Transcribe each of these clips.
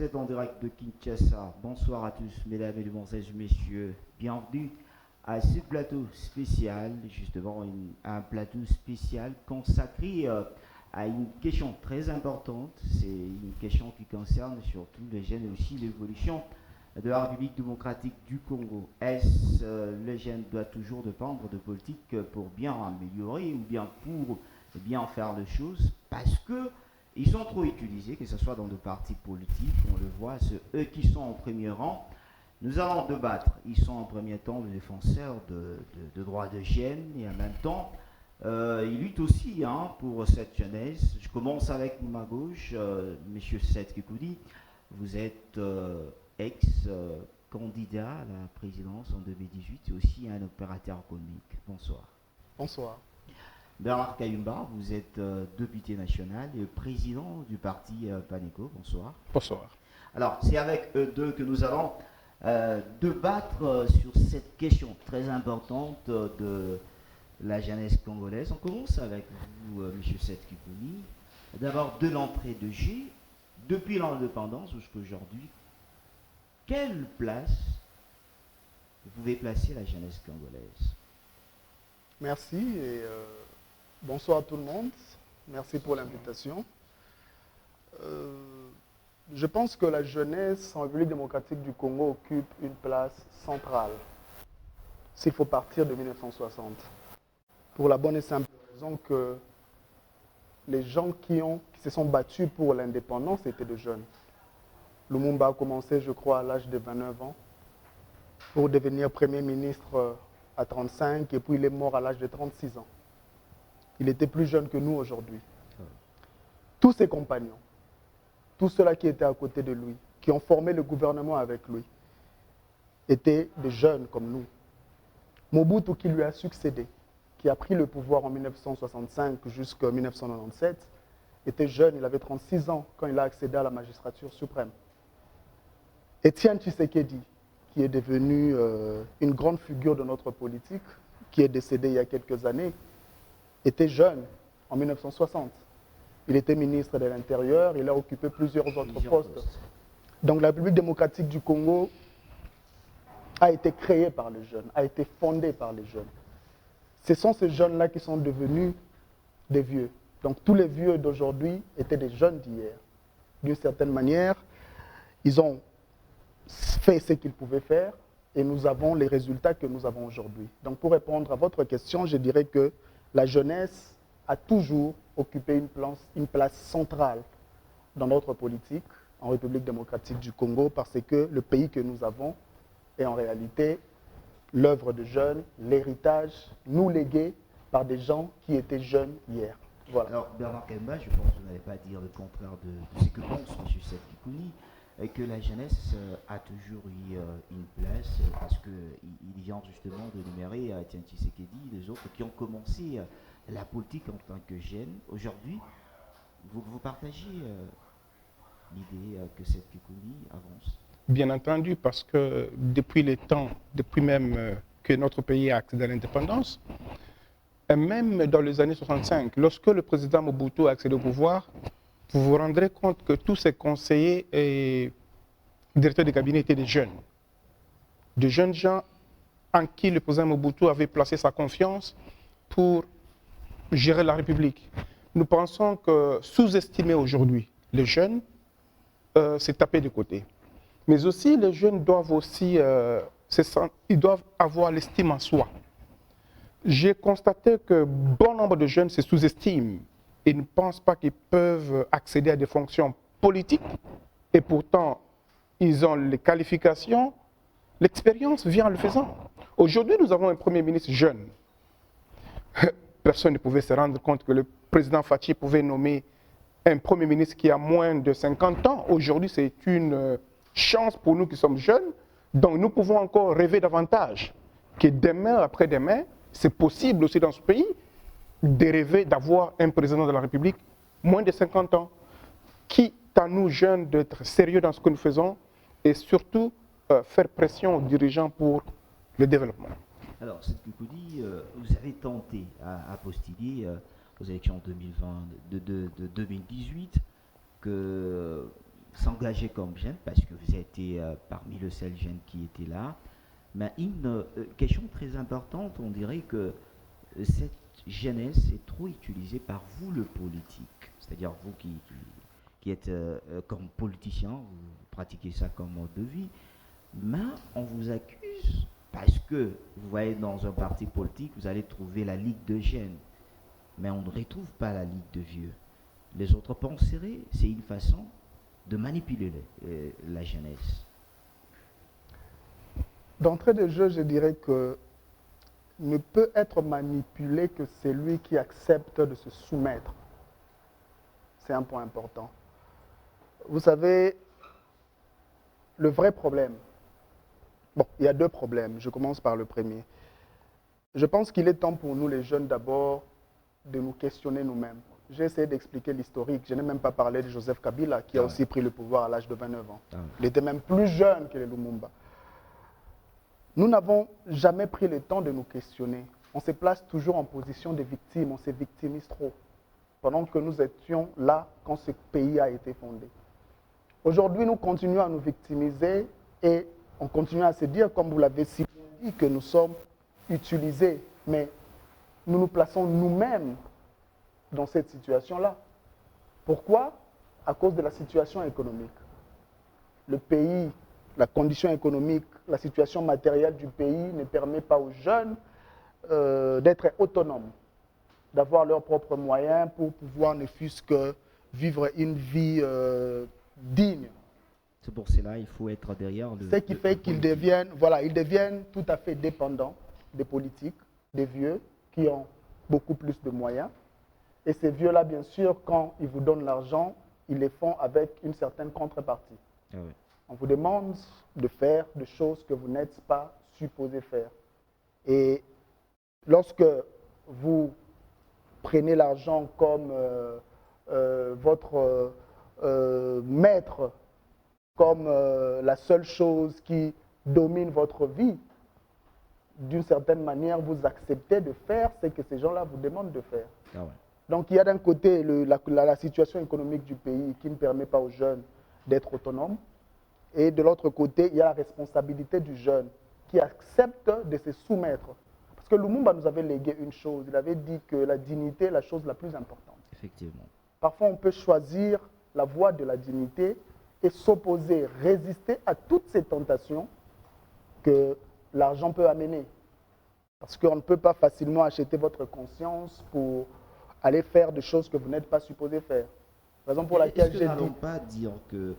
vous êtes en direct de Kinshasa. Bonsoir à tous, mesdames et messieurs. Bienvenue à ce plateau spécial, justement un plateau spécial consacré à une question très importante. C'est une question qui concerne surtout les jeunes et aussi l'évolution de la République démocratique du Congo. Est-ce les jeunes doivent toujours dépendre de politique pour bien améliorer ou bien pour bien faire les choses? Parce que ils sont trop utilisés, que ce soit dans des partis politiques, on le voit, c'est eux qui sont en premier rang. Nous allons débattre. Ils sont en premier temps les défenseurs de droits de jeunes et en même temps, ils luttent aussi pour cette jeunesse. Je commence avec ma gauche, M. Seth Kikoudi. Vous êtes ex-candidat à la présidence en 2018 et aussi un opérateur économique. Bonsoir. Bonsoir. Bernard Kayumba, vous êtes député national et président du parti Paneco. Bonsoir. Bonsoir. Alors, c'est avec eux deux que nous allons débattre sur cette question très importante de la jeunesse congolaise. On commence avec vous, M. Seth Kikouni. D'abord, de l'entrée de G, depuis l'indépendance jusqu'à aujourd'hui, quelle place vous pouvez placer la jeunesse congolaise? Merci et bonsoir à tout le monde. Merci pour l'invitation. Je pense que la jeunesse en République démocratique du Congo occupe une place centrale, s'il faut partir de 1960. Pour la bonne et simple raison que les gens qui se sont battus pour l'indépendance étaient des jeunes. Lumumba a commencé, je crois, à l'âge de 29 ans pour devenir Premier ministre à 35 et puis il est mort à l'âge de 36 ans. Il était plus jeune que nous aujourd'hui. Tous ses compagnons, tous ceux-là qui étaient à côté de lui, qui ont formé le gouvernement avec lui, étaient des jeunes comme nous. Mobutu, qui lui a succédé, qui a pris le pouvoir en 1965 jusqu'en 1997, était jeune, il avait 36 ans quand il a accédé à la magistrature suprême. Étienne Tshisekedi, qui est devenu une grande figure de notre politique, qui est décédé il y a quelques années, était jeune en 1960. Il était ministre de l'Intérieur, il a occupé plusieurs autres postes. Donc la République démocratique du Congo a été créée par les jeunes, a été fondée par les jeunes. Ce sont ces jeunes-là qui sont devenus des vieux. Donc tous les vieux d'aujourd'hui étaient des jeunes d'hier. D'une certaine manière, ils ont fait ce qu'ils pouvaient faire et nous avons les résultats que nous avons aujourd'hui. Donc pour répondre à votre question, je dirais que la jeunesse a toujours occupé une place centrale dans notre politique en République démocratique du Congo parce que le pays que nous avons est en réalité l'œuvre de jeunes, l'héritage nous légué par des gens qui étaient jeunes hier. Voilà. Alors Bernard Kemba, je pense que vous n'allez pas dire le contraire de ce que pense M. Seth Kikouni, et que la jeunesse a toujours eu une place parce qu'il vient justement de numérer Étienne Tshisekedi, les autres qui ont commencé la politique en tant que jeunes. Aujourd'hui, vous partagez l'idée que Seth Kikouni avance? Bien entendu, parce que depuis les temps, depuis même que notre pays a accédé à l'indépendance, et même dans les années 65, lorsque le président Mobutu a accédé au pouvoir, vous vous rendrez compte que tous ses conseillers et directeurs de cabinet étaient des jeunes gens en qui le président Mobutu avait placé sa confiance pour gérer la République. Nous pensons que sous-estimer aujourd'hui les jeunes, c'est taper de côté. Mais aussi, les jeunes doivent aussi ils doivent avoir l'estime en soi. J'ai constaté que bon nombre de jeunes se sous-estiment et ne pensent pas qu'ils peuvent accéder à des fonctions politiques et pourtant ils ont les qualifications, l'expérience vient en le faisant. Aujourd'hui, nous avons un Premier ministre jeune. Personne ne pouvait se rendre compte que le président Fachi pouvait nommer un Premier ministre qui a moins de 50 ans. Aujourd'hui, c'est une chance pour nous qui sommes jeunes, donc nous pouvons encore rêver davantage que demain, après-demain, c'est possible aussi dans ce pays de rêver d'avoir un président de la République moins de 50 ans, qui à nous jeunes d'être sérieux dans ce que nous faisons et surtout faire pression aux dirigeants pour le développement. Alors, Seth Kikoudi, vous avez tenté à postuler aux élections 2020, de 2018 que s'engager comme jeune, parce que vous étiez parmi le seul jeune qui était là. Mais une question très importante, on dirait que cette jeunesse est trop utilisée par vous, le politique. C'est-à-dire vous qui êtes comme politicien, vous pratiquez ça comme mode de vie. Mais on vous accuse parce que vous voyez dans un parti politique, vous allez trouver la Ligue de jeunes. Mais on ne retrouve pas la Ligue de vieux. Les autres penseraient, c'est une façon de manipuler la jeunesse. D'entrée de jeu, je dirais que ne peut être manipulé que celui qui accepte de se soumettre. C'est un point important. Vous savez, le vrai problème, bon, il y a deux problèmes. Je commence par le premier. Je pense qu'il est temps pour nous, les jeunes, d'abord, de nous questionner nous-mêmes. J'ai essayé d'expliquer l'historique. Je n'ai même pas parlé de Joseph Kabila, qui a aussi pris le pouvoir à l'âge de 29 ans. Il était même plus jeune que les Lumumba. Nous n'avons jamais pris le temps de nous questionner. On se place toujours en position de victime, on se victimise trop, pendant que nous étions là quand ce pays a été fondé. Aujourd'hui, nous continuons à nous victimiser et on continue à se dire, comme vous l'avez si bien dit, que nous sommes utilisés, mais nous nous plaçons nous-mêmes dans cette situation-là. Pourquoi? À cause de la situation économique. Le pays, la condition économique, la situation matérielle du pays ne permet pas aux jeunes d'être autonomes, d'avoir leurs propres moyens pour pouvoir ne fût-ce que vivre une vie digne. C'est pour cela qu'il faut être derrière le... Ce qui fait qu'ils deviennent, voilà, ils deviennent tout à fait dépendants des politiques, des vieux qui ont beaucoup plus de moyens. Et ces vieux-là, bien sûr, quand ils vous donnent l'argent, ils les font avec une certaine contrepartie. Ah oui. On vous demande de faire des choses que vous n'êtes pas supposé faire. Et lorsque vous prenez l'argent comme votre maître, comme la seule chose qui domine votre vie, d'une certaine manière, vous acceptez de faire ce que ces gens-là vous demandent de faire. Ah ouais. Donc il y a d'un côté la situation économique du pays qui ne permet pas aux jeunes d'être autonomes. Et de l'autre côté, il y a la responsabilité du jeune qui accepte de se soumettre. Parce que Lumumba nous avait légué une chose, il avait dit que la dignité est la chose la plus importante. Effectivement. Parfois, on peut choisir la voie de la dignité et s'opposer, résister à toutes ces tentations que l'argent peut amener. Parce qu'on ne peut pas facilement acheter votre conscience pour aller faire des choses que vous n'êtes pas supposé faire. Raison pour laquelle j'ai dit... pas dire que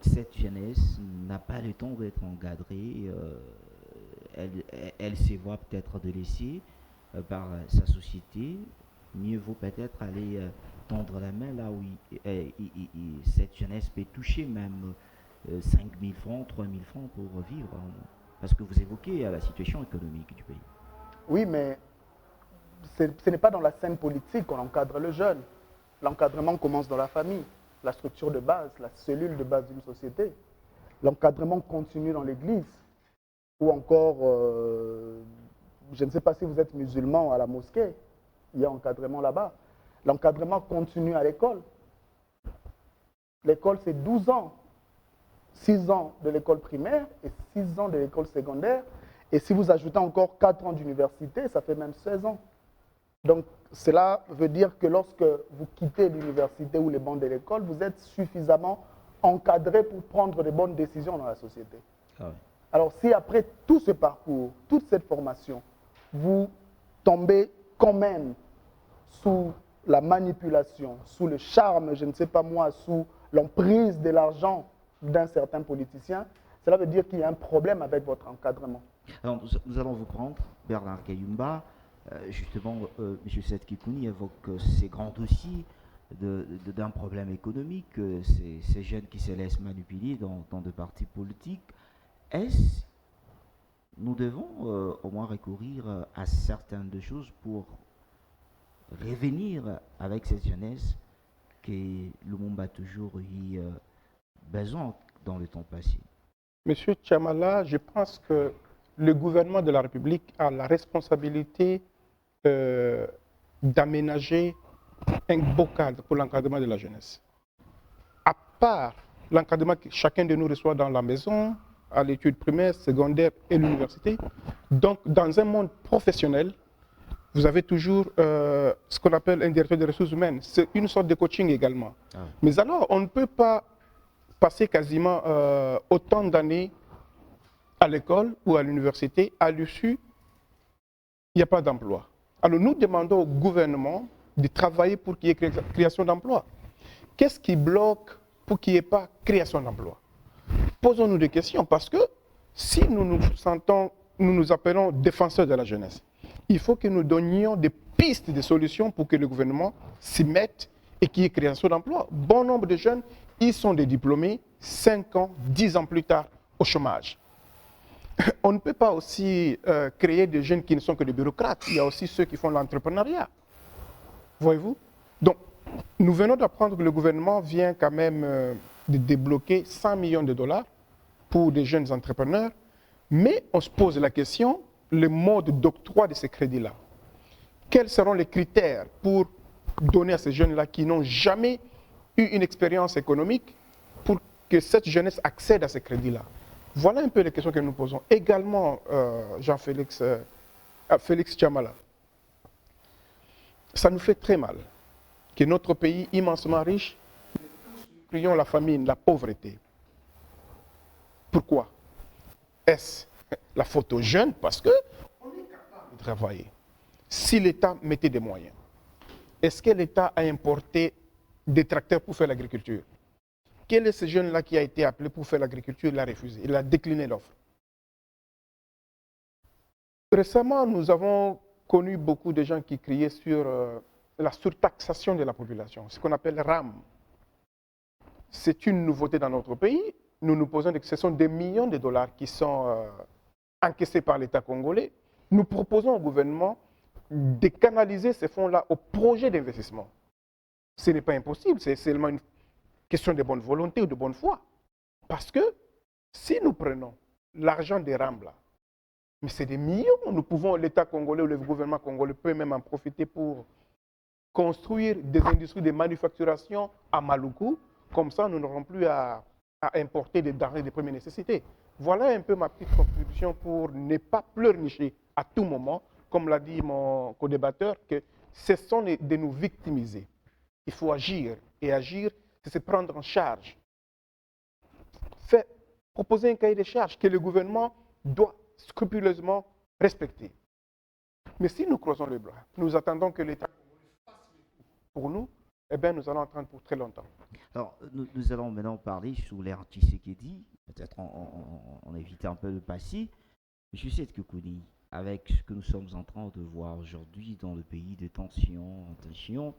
cette jeunesse n'a pas le temps d'être encadrée, elle se voit peut-être délaissée par sa société. Mieux vaut peut-être aller tendre la main là où cette jeunesse peut toucher même 5 000 francs, 3 000 francs pour vivre. Parce que vous évoquez la situation économique du pays. Oui, mais ce n'est pas dans la scène politique qu'on encadre le jeune. L'encadrement commence dans la famille, la structure de base, la cellule de base d'une société. L'encadrement continue dans l'église. Ou encore, je ne sais pas si vous êtes musulman à la mosquée, il y a encadrement là-bas. L'encadrement continue à l'école. L'école, c'est 12 ans. 6 ans de l'école primaire et 6 ans de l'école secondaire. Et si vous ajoutez encore 4 ans d'université, ça fait même 16 ans. Donc, cela veut dire que lorsque vous quittez l'université ou les bancs de l'école, vous êtes suffisamment encadré pour prendre de bonnes décisions dans la société. Ah oui. Alors, si après tout ce parcours, toute cette formation, vous tombez quand même sous la manipulation, sous le charme, je ne sais pas moi, sous l'emprise de l'argent d'un certain politicien, cela veut dire qu'il y a un problème avec votre encadrement. Alors, nous allons vous prendre, Bernard Kayumba. Justement, M. Seth Kikouni évoque ces grands dossiers d'un problème économique, ces jeunes qui se laissent manipuler dans des partis politiques. Est-ce nous devons au moins recourir à certaines de choses pour revenir avec cette jeunesse que Lumumba a toujours eu besoin dans le temps passé? Monsieur Tchamala, je pense que le gouvernement de la République a la responsabilité d'aménager un beau cadre pour l'encadrement de la jeunesse. part l'encadrement que chacun de nous reçoit dans la maison, à l'étude primaire, secondaire et l'université, donc dans un monde professionnel, vous avez toujours ce qu'on appelle un directeur des ressources humaines. C'est une sorte de coaching également. Ah. Mais alors, on ne peut pas passer quasiment autant d'années à l'école ou à l'université, à l'issue, il n'y a pas d'emploi. Alors nous demandons au gouvernement de travailler pour qu'il y ait création d'emplois. Qu'est-ce qui bloque pour qu'il n'y ait pas création d'emplois? Posons-nous des questions, parce que si nous nous appelons défenseurs de la jeunesse, il faut que nous donnions des pistes, des solutions pour que le gouvernement s'y mette et qu'il y ait création d'emplois. Bon nombre de jeunes, ils sont des diplômés, 5 ans, 10 ans plus tard, au chômage. On ne peut pas aussi créer des jeunes qui ne sont que des bureaucrates. Il y a aussi ceux qui font l'entrepreneuriat. Voyez-vous? Donc, nous venons d'apprendre que le gouvernement vient quand même de débloquer 100 millions de dollars pour des jeunes entrepreneurs, mais on se pose la question, le mode d'octroi de ces crédits-là. Quels seront les critères pour donner à ces jeunes-là qui n'ont jamais eu une expérience économique pour que cette jeunesse accède à ces crédits-là? Voilà un peu les questions que nous posons. Également, Jean-Félix Félix Tchamala, ça nous fait très mal que notre pays immensément riche, nous crions la famine, la pauvreté. Pourquoi? Est-ce la faute aux jeunes? Parce qu'on est capable de travailler. Si l'État mettait des moyens, est-ce que l'État a importé des tracteurs pour faire l'agriculture? Quel est ce jeune-là qui a été appelé pour faire l'agriculture? Il a refusé, il a décliné l'offre. Récemment, nous avons connu beaucoup de gens qui criaient sur la surtaxation de la population, ce qu'on appelle RAM. C'est une nouveauté dans notre pays. Nous nous posons que ce sont des millions de dollars qui sont encaissés par l'État congolais. Nous proposons au gouvernement de canaliser ces fonds-là au projet d'investissement. Ce n'est pas impossible, c'est seulement une question de bonne volonté ou de bonne foi. Parce que si nous prenons l'argent des RAM là, mais c'est des millions, nous pouvons, l'État congolais ou le gouvernement congolais peut même en profiter pour construire des industries de manufacturation à Maluku. Comme ça, nous n'aurons plus à importer des denrées de première nécessité. Voilà un peu ma petite contribution pour ne pas pleurnicher à tout moment, comme l'a dit mon co-débatteur, que ce sont de nous victimiser. Il faut agir, et agir, c'est se prendre en charge. Proposer un cahier de charges que le gouvernement doit scrupuleusement respecter. Mais si nous croisons les bras, nous attendons que l'État fasse pour nous, eh bien nous allons attendre pour très longtemps. Alors, nous allons maintenant parler sous l'ère Tshisekedi, peut-être on évite un peu le passé. Je sais que avec ce que nous sommes en train de voir aujourd'hui dans le pays de tension, M.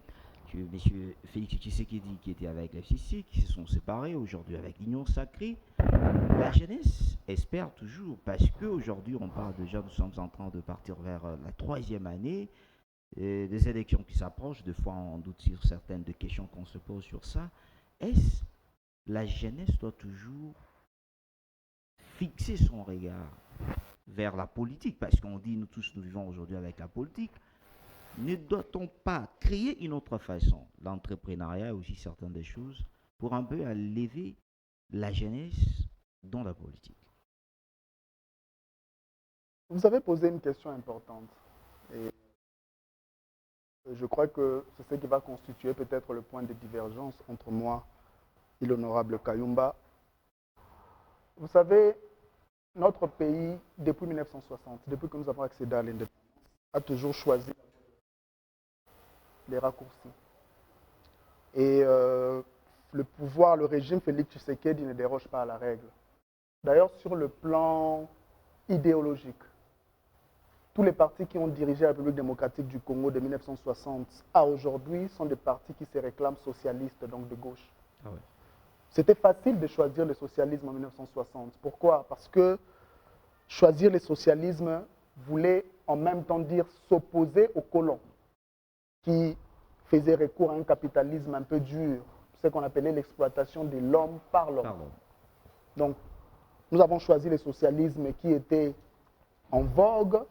Félix Tshisekedi qui était avec l'FCC, qui se sont séparés aujourd'hui avec l'Union sacrée. La jeunesse espère toujours, parce qu'aujourd'hui on parle déjà, nous sommes en train de partir vers la 3e année, des élections qui s'approchent, des fois on doute sur certaines des questions qu'on se pose sur ça. Est-ce la jeunesse doit toujours fixer son regard vers la politique, parce qu'on dit nous tous nous vivons aujourd'hui avec la politique, ne doit-on pas créer une autre façon, l'entrepreneuriat aussi certaines des choses, pour un peu élever la jeunesse dans la politique? Vous avez posé une question importante et je crois que c'est ce qui va constituer peut-être le point de divergence entre moi et l'honorable Kayumba. Vous savez, notre pays, depuis 1960, depuis que nous avons accédé à l'indépendance, a toujours choisi les raccourcis. Et le pouvoir, le régime Félix Tshisekedi ne déroge pas à la règle. D'ailleurs, sur le plan idéologique, tous les partis qui ont dirigé la République démocratique du Congo de 1960 à aujourd'hui sont des partis qui se réclament socialistes, donc de gauche. Ah ouais. C'était facile de choisir le socialisme en 1960. Pourquoi? Parce que choisir le socialisme voulait en même temps dire s'opposer aux colons qui faisaient recours à un capitalisme un peu dur, ce qu'on appelait l'exploitation de l'homme par l'homme. Donc, nous avons choisi le socialisme qui était en vogue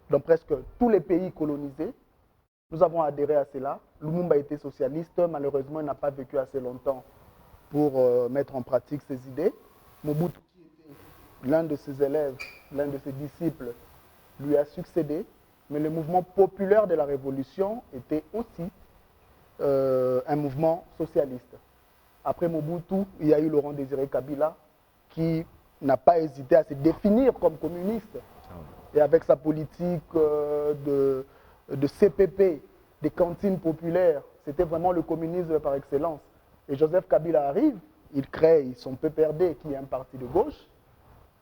dans presque tous les pays colonisés. Nous avons adhéré à cela. Lumumba était socialiste, malheureusement, il n'a pas vécu assez longtemps pour mettre en pratique ses idées. Mobutu, qui était l'un de ses élèves, l'un de ses disciples, lui a succédé, mais le mouvement populaire de la Révolution était aussi un mouvement socialiste. Après Mobutu, il y a eu Laurent Désiré Kabila, qui n'a pas hésité à se définir comme communiste. Et avec sa politique de CPP, des cantines populaires, c'était vraiment le communisme par excellence. Et Joseph Kabila arrive, il crée son PPRD, qui est un parti de gauche.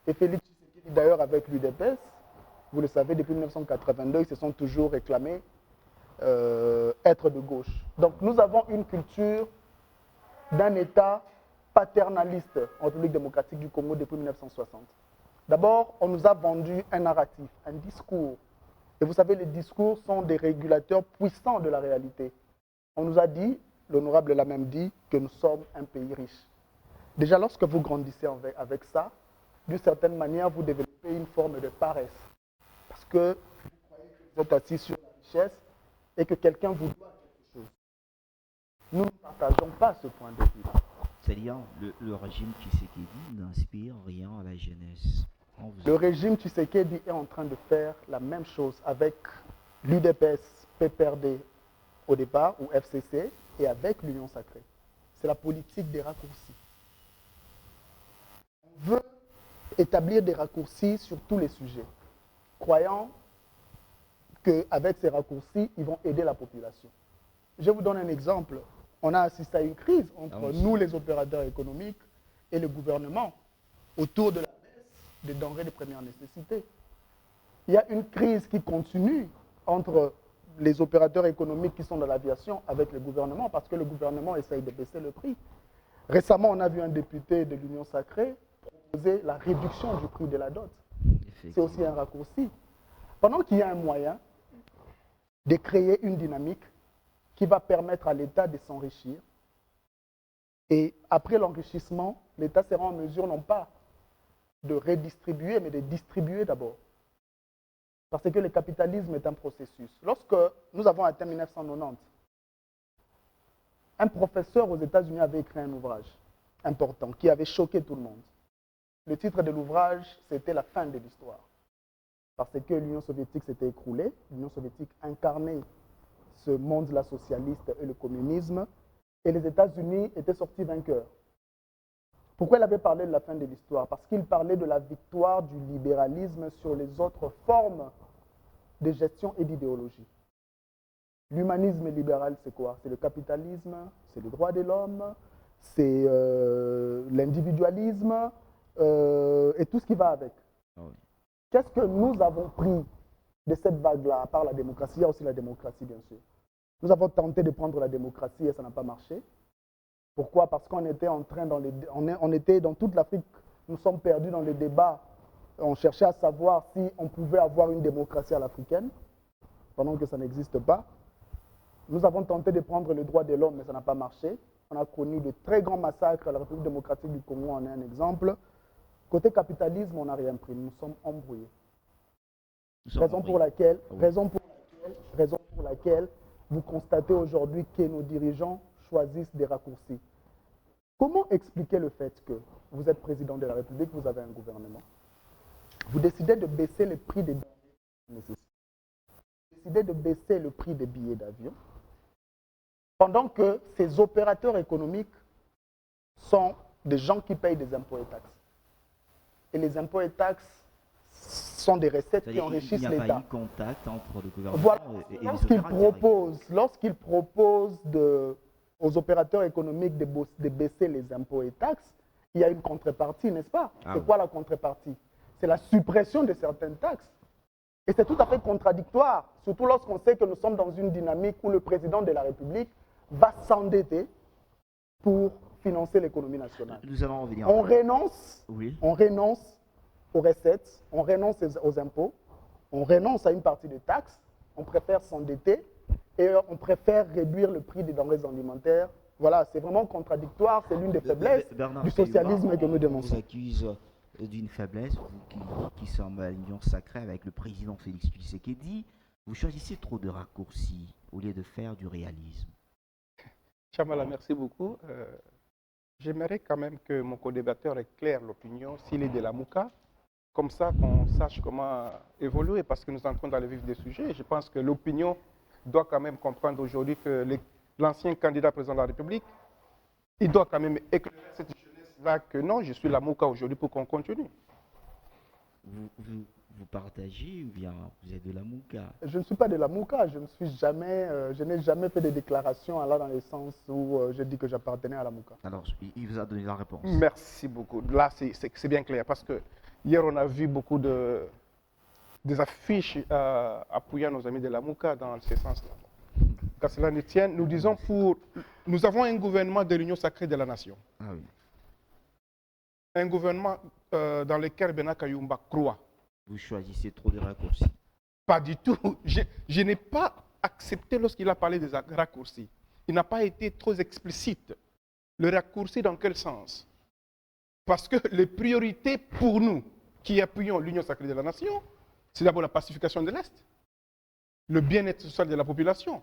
Et Félix Tshisekedi, d'ailleurs, avec l'UDPS, vous le savez, depuis 1982, ils se sont toujours réclamés être de gauche. Donc nous avons une culture d'un État paternaliste en République démocratique du Congo depuis 1960. D'abord, on nous a vendu un narratif, un discours. Et vous savez, les discours sont des régulateurs puissants de la réalité. On nous a dit, l'honorable l'a même dit, que nous sommes un pays riche. Déjà, lorsque vous grandissez avec ça, d'une certaine manière, vous développez une forme de paresse. Parce que vous croyez que vous êtes assis sur la richesse et que quelqu'un vous doit quelque chose. Nous ne partageons pas ce point de vue. C'est-à-dire, le régime Tshisekedi n'inspire rien à la jeunesse. Le régime Tshisekedi est en train de faire la même chose avec l'UDPS, PPRD au départ, ou FCC, et avec l'Union sacrée. C'est la politique des raccourcis. On veut établir des raccourcis sur tous les sujets, croyant qu'avec ces raccourcis, ils vont aider la population. Je vous donne un exemple. On a assisté à une crise entre nous, les opérateurs économiques, et le gouvernement, autour de la baisse des denrées de première nécessité. Il y a une crise qui continue entre les opérateurs économiques qui sont dans l'aviation avec le gouvernement, parce que le gouvernement essaye de baisser le prix. Récemment, on a vu un député de l'Union sacrée proposer la réduction du prix de la dot. C'est aussi un raccourci. Pendant qu'il y a un moyen de créer une dynamique qui va permettre à l'État de s'enrichir, et après l'enrichissement, l'État sera en mesure non pas de redistribuer, mais de distribuer d'abord. Parce que le capitalisme est un processus. Lorsque nous avons atteint 1990, un professeur aux États-Unis avait écrit un ouvrage important qui avait choqué tout le monde. Le titre de l'ouvrage, c'était La fin de l'histoire. Parce que l'Union soviétique s'était écroulée, l'Union soviétique incarnait ce monde-là socialiste et le communisme, et les États-Unis étaient sortis vainqueurs. Pourquoi il avait parlé de la fin de l'histoire? Parce qu'il parlait de la victoire du libéralisme sur les autres formes de gestion et d'idéologie. L'humanisme libéral, c'est quoi? C'est le capitalisme, c'est le droit de l'homme, c'est l'individualisme et tout ce qui va avec. Ah oui. Qu'est-ce que nous avons pris de cette vague-là, à part la démocratie? Il y a aussi la démocratie, bien sûr. Nous avons tenté de prendre la démocratie et ça n'a pas marché. Pourquoi? Parce qu'on était en train, on était dans toute l'Afrique, nous sommes perdus dans les débats. On cherchait à savoir si on pouvait avoir une démocratie à l'africaine, pendant que ça n'existe pas. Nous avons tenté de prendre le droit de l'homme, mais ça n'a pas marché. On a connu de très grands massacres à la République démocratique du Congo, en est un exemple. Côté capitalisme, on n'a rien pris, nous sommes embrouillés. Raison pour laquelle vous constatez aujourd'hui que nos dirigeants choisissent des raccourcis. Comment expliquer le fait que vous êtes président de la République, vous avez un gouvernement, vous décidez de baisser le prix des denrées, vous décidez de baisser le prix des billets d'avion, pendant que ces opérateurs économiques sont des gens qui payent des impôts et taxes. Et les impôts et taxes sont des recettes qui enrichissent l'État. Il n'y a pas eu contact entre le gouvernement voilà. et les opérateurs. Lorsqu'il propose aux opérateurs économiques de baisser les impôts et taxes, il y a une contrepartie, n'est-ce pas? C'est quoi la contrepartie? C'est la suppression de certaines taxes. Et c'est tout à fait contradictoire, surtout lorsqu'on sait que nous sommes dans une dynamique où le président de la République va s'endetter pour financer l'économie nationale. Nous allons revenir. On renonce aux recettes, on renonce aux impôts, on renonce à une partie des taxes, on préfère s'endetter et on préfère réduire le prix des denrées alimentaires. Voilà, c'est vraiment contradictoire, c'est l'une des faiblesses du socialisme que nous dénonçons. On vous accuse d'une faiblesse, vous qui sommes à l'Union sacrée avec le président Félix Tshisekedi, vous choisissez trop de raccourcis au lieu de faire du réalisme. Chamala, merci beaucoup. J'aimerais quand même que mon co-débatteur éclaire l'opinion s'il est de la Mouka, comme ça qu'on sache comment évoluer, parce que nous entrons dans le vif des sujets. Je pense que l'opinion doit quand même comprendre aujourd'hui que l'ancien candidat président de la République, il doit quand même éclairer cette jeunesse-là que non, je suis la Mouka aujourd'hui pour qu'on continue. Vous partagez ou bien vous êtes de la Mouka? Je ne suis pas de la Mouka, je n'ai jamais fait de déclarations allant dans le sens où je dis que j'appartenais à la Mouka. Alors, il vous a donné la réponse. Merci beaucoup. Là, c'est bien clair, parce que hier, on a vu beaucoup des affiches appuyant nos amis de la Mouka dans ce sens-là. Qu'à cela ne tienne, nous avons un gouvernement de l'Union sacrée de la nation. Ah oui. Un gouvernement dans lequel Bena Kayumba croit. Vous choisissez trop de raccourcis. Pas du tout. Je n'ai pas accepté lorsqu'il a parlé des raccourcis. Il n'a pas été trop explicite. Le raccourci dans quel sens? Parce que les priorités pour nous, qui appuyons l'Union sacrée de la nation, c'est d'abord la pacification de l'Est, le bien-être social de la population.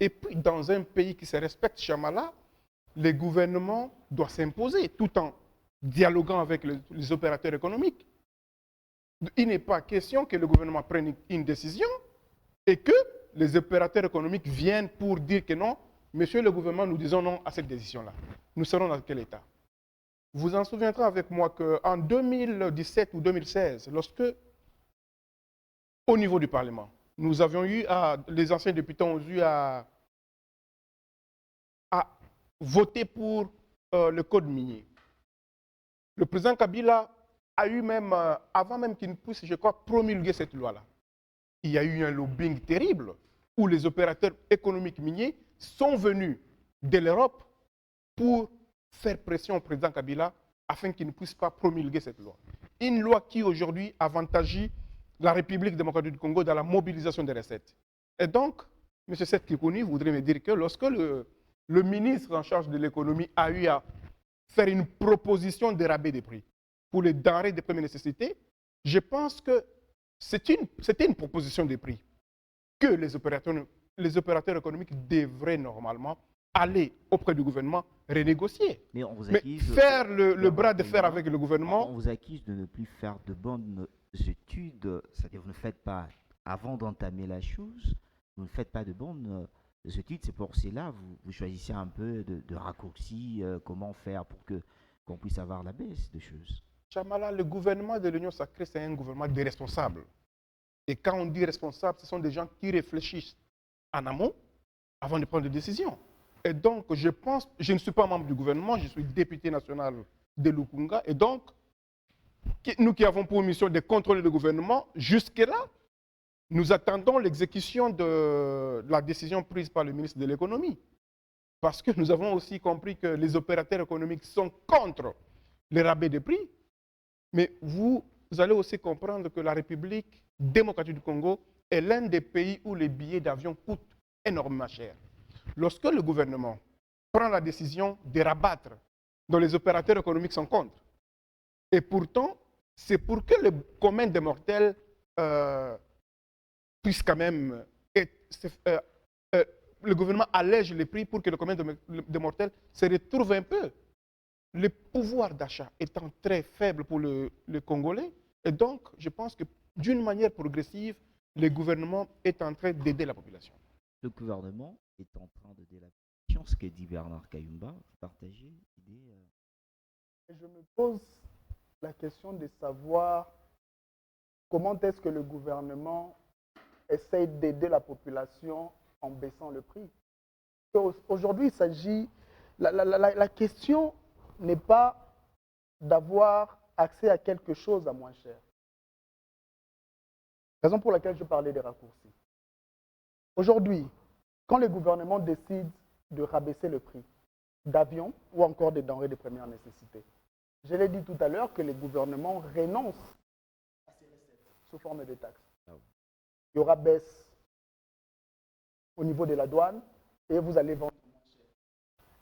Et puis, dans un pays qui se respecte, Chamala, les gouvernements doivent s'imposer tout en dialoguant avec les opérateurs économiques. Il n'est pas question que le gouvernement prenne une décision et que les opérateurs économiques viennent pour dire que non, monsieur le gouvernement, nous disons non à cette décision-là. Nous serons dans quel état? Vous en souviendrez avec moi qu'en 2017 ou 2016, lorsque, au niveau du Parlement, nous avions eu, les anciens députés ont eu à voter pour le code minier. Le président Kabila a eu même, avant même qu'il ne puisse, je crois, promulguer cette loi-là, il y a eu un lobbying terrible où les opérateurs économiques miniers sont venus de l'Europe pour faire pression au président Kabila afin qu'il ne puisse pas promulguer cette loi. Une loi qui aujourd'hui avantage la République démocratique du Congo dans la mobilisation des recettes. Et donc, M. Seth Kikuni voudrait me dire que lorsque le ministre en charge de l'économie a eu à faire une proposition de rabais des prix pour les denrées de première nécessité, je pense que c'était une proposition de prix que les opérateurs économiques devraient normalement aller auprès du gouvernement renégocier. Mais on vous Mais accuse faire le bras de fer avec le gouvernement, on vous accuse de ne plus faire de bonnes études, c'est-à-dire vous ne faites pas, avant d'entamer la chose, vous ne faites pas de bonnes études, c'est pour cela vous choisissez un peu de raccourcis, comment faire pour qu'on puisse avoir la baisse de choses. Chamala, le gouvernement de l'Union sacrée, c'est un gouvernement de responsables. Et quand on dit responsable, ce sont des gens qui réfléchissent en amont avant de prendre des décisions. Et donc, je ne suis pas membre du gouvernement, je suis député national de Lukunga. Et donc, nous qui avons pour mission de contrôler le gouvernement, jusque-là, nous attendons l'exécution de la décision prise par le ministre de l'économie. Parce que nous avons aussi compris que les opérateurs économiques sont contre les rabais de prix. Mais vous allez aussi comprendre que la République démocratique du Congo est l'un des pays où les billets d'avion coûtent énormément cher. Lorsque le gouvernement prend la décision de rabattre, dont les opérateurs économiques sont contre, et pourtant, c'est pour que le commun des mortels puisse quand même le gouvernement allège les prix pour que le commun des mortels se retrouve un peu. Le pouvoir d'achat étant très faible pour le Congolais, et donc je pense que d'une manière progressive, le gouvernement est en train d'aider la population. Le gouvernement est en train d'aider la population, ce que dit Bernard Kayumba. Vous partagez l'idée Je me pose la question de savoir comment est-ce que le gouvernement essaye d'aider la population en baissant le prix. Aujourd'hui, il s'agit... La question n'est pas d'avoir accès à quelque chose à moins cher. Raison pour laquelle je parlais des raccourcis. Aujourd'hui, quand le gouvernement décide de rabaisser le prix d'avions ou encore des denrées de première nécessité, je l'ai dit tout à l'heure que les gouvernements renoncent à ces recettes sous forme de taxes. Il y aura baisse au niveau de la douane et vous allez vendre moins cher.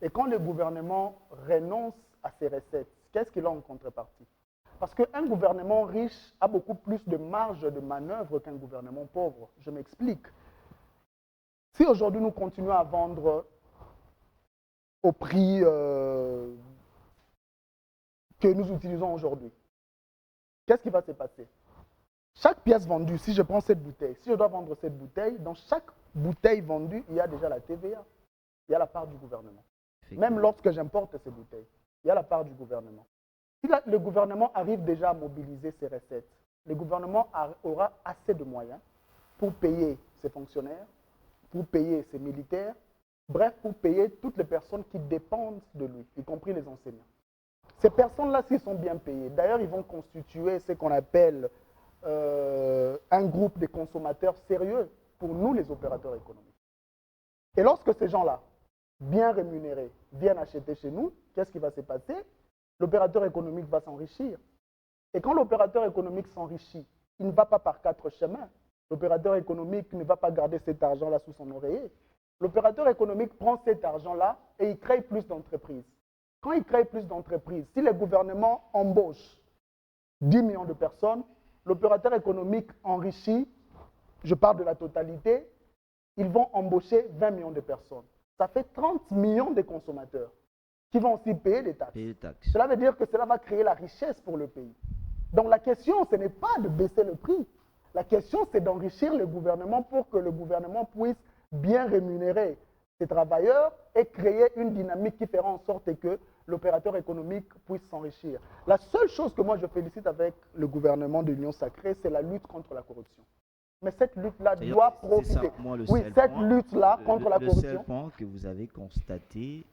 Et quand le gouvernement renonce à ces recettes, qu'est-ce qu'il a en contrepartie? Parce qu'un gouvernement riche a beaucoup plus de marge de manœuvre qu'un gouvernement pauvre. Je m'explique. Si aujourd'hui nous continuons à vendre au prix que nous utilisons aujourd'hui. Qu'est-ce qui va se passer? Chaque pièce vendue, si je prends cette bouteille, si je dois vendre cette bouteille, dans chaque bouteille vendue, il y a déjà la TVA. Il y a la part du gouvernement. Même lorsque j'importe ces bouteilles, il y a la part du gouvernement. Si le gouvernement arrive déjà à mobiliser ses recettes, le gouvernement aura assez de moyens pour payer ses fonctionnaires, pour payer ses militaires, bref, pour payer toutes les personnes qui dépendent de lui, y compris les enseignants. Ces personnes-là, s'ils sont bien payés, d'ailleurs, ils vont constituer ce qu'on appelle un groupe de consommateurs sérieux pour nous, les opérateurs économiques. Et lorsque ces gens-là, bien rémunérés, viennent acheter chez nous, qu'est-ce qui va se passer? L'opérateur économique va s'enrichir. Et quand l'opérateur économique s'enrichit, il ne va pas par 4 chemins. L'opérateur économique ne va pas garder cet argent-là sous son oreiller. L'opérateur économique prend cet argent-là et il crée plus d'entreprises. Quand il crée plus d'entreprises, si le gouvernement embauche 10 millions de personnes, l'opérateur économique enrichit, je parle de la totalité, ils vont embaucher 20 millions de personnes. Ça fait 30 millions de consommateurs qui vont aussi payer des taxes. Cela veut dire que cela va créer la richesse pour le pays. Donc la question, ce n'est pas de baisser le prix. La question, c'est d'enrichir le gouvernement pour que le gouvernement puisse bien rémunérer ses travailleurs et créer une dynamique qui fera en sorte que l'opérateur économique puisse s'enrichir. La seule chose que moi je félicite avec le gouvernement de l'Union sacrée, c'est la lutte contre la corruption. Mais cette lutte-là doit profiter. Ça, moi, oui, cette lutte-là contre la corruption. Le seul point que vous avez constaté.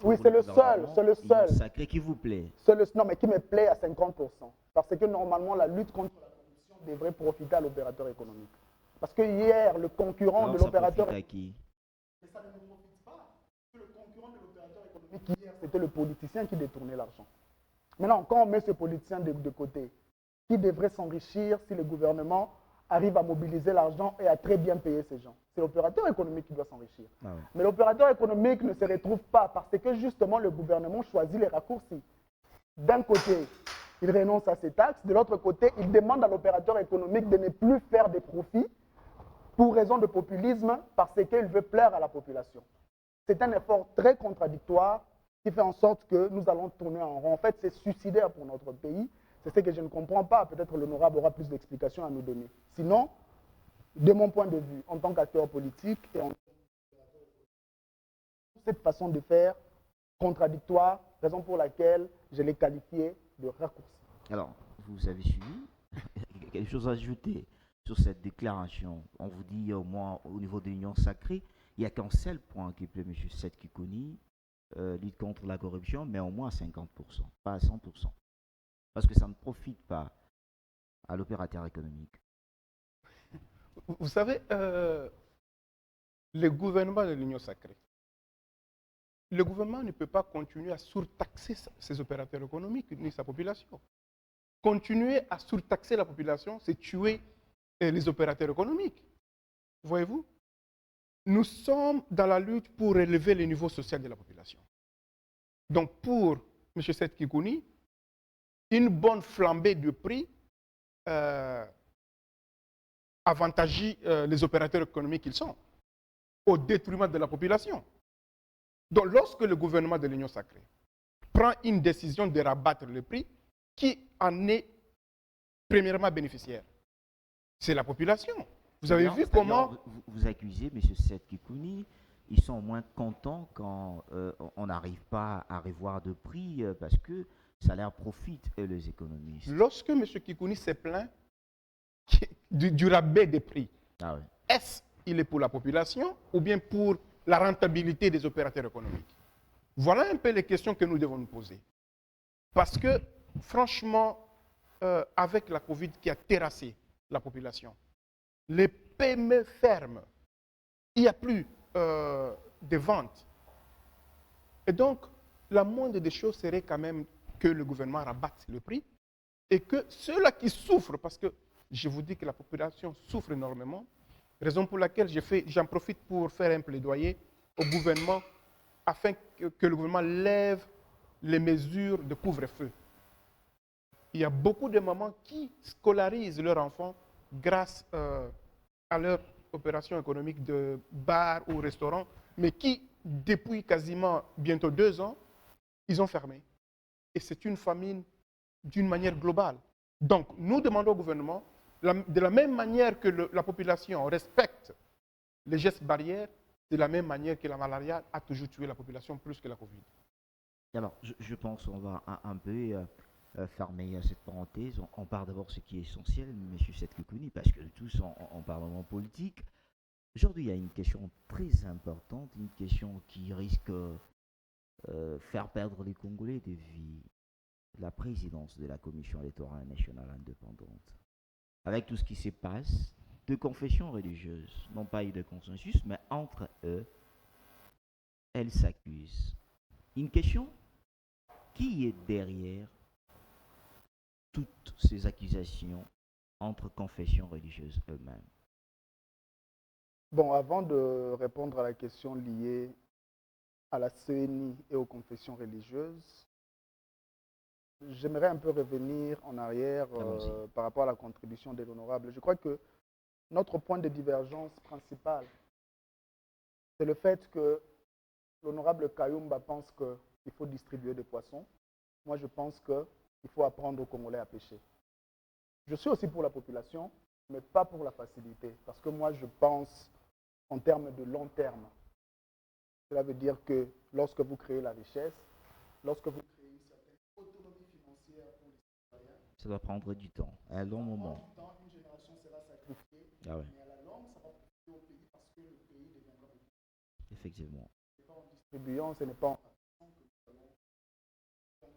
Oui, c'est le seul, c'est le seul. Sacré qui vous plaît. Non, mais qui me plaît à 50%. Parce que normalement, la lutte contre la corruption devrait profiter à l'opérateur économique. Parce que hier, le concurrent de l'opérateur... à qui? Mais ça ne nous profite pas. Le concurrent de l'opérateur économique hier, c'était le politicien qui détournait l'argent. Maintenant, quand on met ce politicien de côté, qui devrait s'enrichir si le gouvernement arrive à mobiliser l'argent et à très bien payer ces gens? C'est l'opérateur économique qui doit s'enrichir. Ah oui. Mais l'opérateur économique ne se retrouve pas parce que justement le gouvernement choisit les raccourcis. D'un côté, il renonce à ses taxes, de l'autre côté, il demande à l'opérateur économique de ne plus faire des profits pour raison de populisme parce qu'il veut plaire à la population. C'est un effort très contradictoire qui fait en sorte que nous allons tourner en rond. En fait, c'est suicidaire pour notre pays. C'est ce que je ne comprends pas. Peut-être l'honorable aura plus d'explications à nous donner. Sinon, de mon point de vue, en tant qu'acteur politique et en cette façon de faire contradictoire, raison pour laquelle je l'ai qualifié de raccourci. Alors, vous avez suivi quelque chose à ajouter sur cette déclaration? On vous dit au moins au niveau de l'Union sacrée, il n'y a qu'un seul point qui plaît M. Seth Kikouni, lutte contre la corruption, mais au moins à 50%, pas à 100%. Parce que ça ne profite pas à l'opérateur économique. Vous savez, le gouvernement de l'Union sacrée, le gouvernement ne peut pas continuer à surtaxer ses opérateurs économiques ni sa population. Continuer à surtaxer la population, c'est tuer les opérateurs économiques. Voyez-vous? Nous sommes dans la lutte pour élever le niveau social de la population. Donc pour M. Seth Kikouni, une bonne flambée de prix avantageait les opérateurs économiques qu'ils sont, au détriment de la population. Donc lorsque le gouvernement de l'Union sacrée prend une décision de rabattre le prix, qui en est premièrement bénéficiaire? C'est la population. Vous avez vu comment... Vous accusez M. Seth Kikouni, ils sont moins contents quand on n'arrive pas à revoir de prix parce que ça leur profite, les économistes. Lorsque M. Kikouni s'est plaint du rabais des prix, oui. Est-ce qu'il est pour la population ou bien pour la rentabilité des opérateurs économiques? Voilà un peu les questions que nous devons nous poser. Parce que, franchement, avec la Covid qui a terrassé la population, les PME ferment, il n'y a plus de ventes. Et donc, la moindre des choses serait quand même que le gouvernement rabatte le prix et que ceux-là qui souffrent, parce que je vous dis que la population souffre énormément, raison pour laquelle j'en profite pour faire un plaidoyer au gouvernement afin que le gouvernement lève les mesures de couvre-feu. Il y a beaucoup de mamans qui scolarisent leurs enfants grâce à leur opération économique de bar ou restaurant, mais qui, depuis quasiment bientôt 2 ans, ils ont fermé. Et c'est une famine d'une manière globale. Donc, nous demandons au gouvernement, de la même manière que la population respecte les gestes barrières, de la même manière que la malaria a toujours tué la population plus que la Covid. Alors, je pense qu'on va un peu fermer cette parenthèse. On part d'abord de ce qui est essentiel, M. Setkoukouni, parce que tous en parlement politique. Aujourd'hui, il y a une question très importante, une question qui risque de faire perdre les Congolais de vie. La présidence de la Commission électorale nationale indépendante. Avec tout ce qui se passe, deux confessions religieuses n'ont pas eu de consensus, mais entre eux, elles s'accusent. Une question, qui est derrière toutes ces accusations entre confessions religieuses eux-mêmes? Bon, avant de répondre à la question liée à la CENI et aux confessions religieuses, j'aimerais un peu revenir en arrière par rapport à la contribution de l'honorable. Je crois que notre point de divergence principal, c'est le fait que l'honorable Kayumba pense qu'il faut distribuer des poissons. Moi, je pense qu'il faut apprendre aux Congolais à pêcher. Je suis aussi pour la population, mais pas pour la facilité. Parce que moi, je pense en termes de long terme. Cela veut dire que lorsque vous créez la richesse, lorsque vous créez une certaine autonomie financière pour les citoyens, ça doit prendre du temps, un long moment. Du temps, une génération sera sacrifiée, Ah ouais. mais à la longue, ça va profiter au pays parce que le pays deviendra beaucoup. Effectivement. Ce n'est pas en distribuant, ce n'est pas en...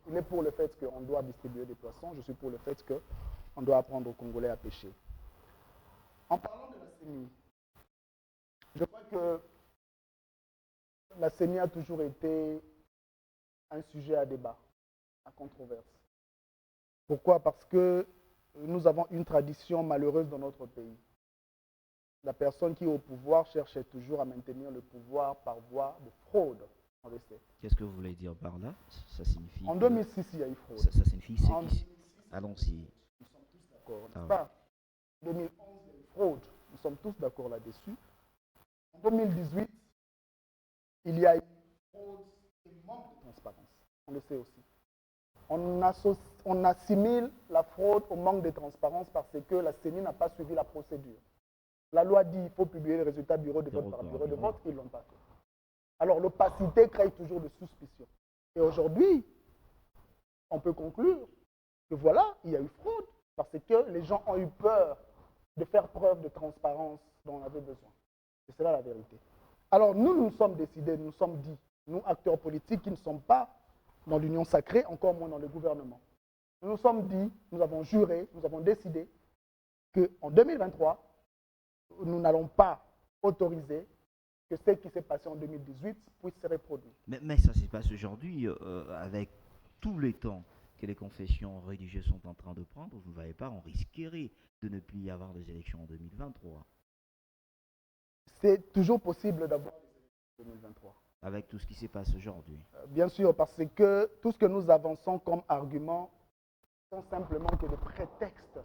Il est pour le fait qu'on doit distribuer des poissons, je suis pour le fait qu'on doit apprendre aux Congolais à pêcher. En parlant de la CENI, je crois que la CENI a toujours été un sujet à débat, à controverse. Pourquoi? Parce que nous avons une tradition malheureuse dans notre pays. La personne qui est au pouvoir cherche toujours à maintenir le pouvoir par voie de fraude en recette. Qu'est-ce que vous voulez dire par là? Ça signifie en 2006, il y a eu fraude. Ça signifie c'est en qui? Allons-y. Nous sommes tous d'accord, Ah n'est-ce ouais. pas? En 2011, il y a eu fraude. Nous sommes tous d'accord là-dessus. En 2018, il y a eu fraude et manque de transparence. On le sait aussi. On assimile la fraude au manque de transparence parce que la CENI n'a pas suivi la procédure. La loi dit qu'il faut publier les résultats bureau de vote par bureau de vote, ils ne l'ont pas fait. Alors l'opacité crée toujours de suspicions. Et aujourd'hui, on peut conclure que voilà, il y a eu fraude parce que les gens ont eu peur de faire preuve de transparence dont on avait besoin. Et c'est là la vérité. Alors nous sommes décidés, nous sommes dit, nous acteurs politiques qui ne sommes pas dans l'union sacrée, encore moins dans le gouvernement. Nous nous sommes dit, nous avons juré, nous avons décidé qu'en 2023, nous n'allons pas autoriser que ce qui s'est passé en 2018 puisse se reproduire. Mais ça se passe aujourd'hui avec tous les temps que les confessions religieuses sont en train de prendre. Vous ne voyez pas, on risquerait de ne plus y avoir des élections en 2023. C'est toujours possible d'avoir des élections en 2023. Avec tout ce qui se passe aujourd'hui. Bien sûr, parce que tout ce que nous avançons comme argument sont simplement que des prétextes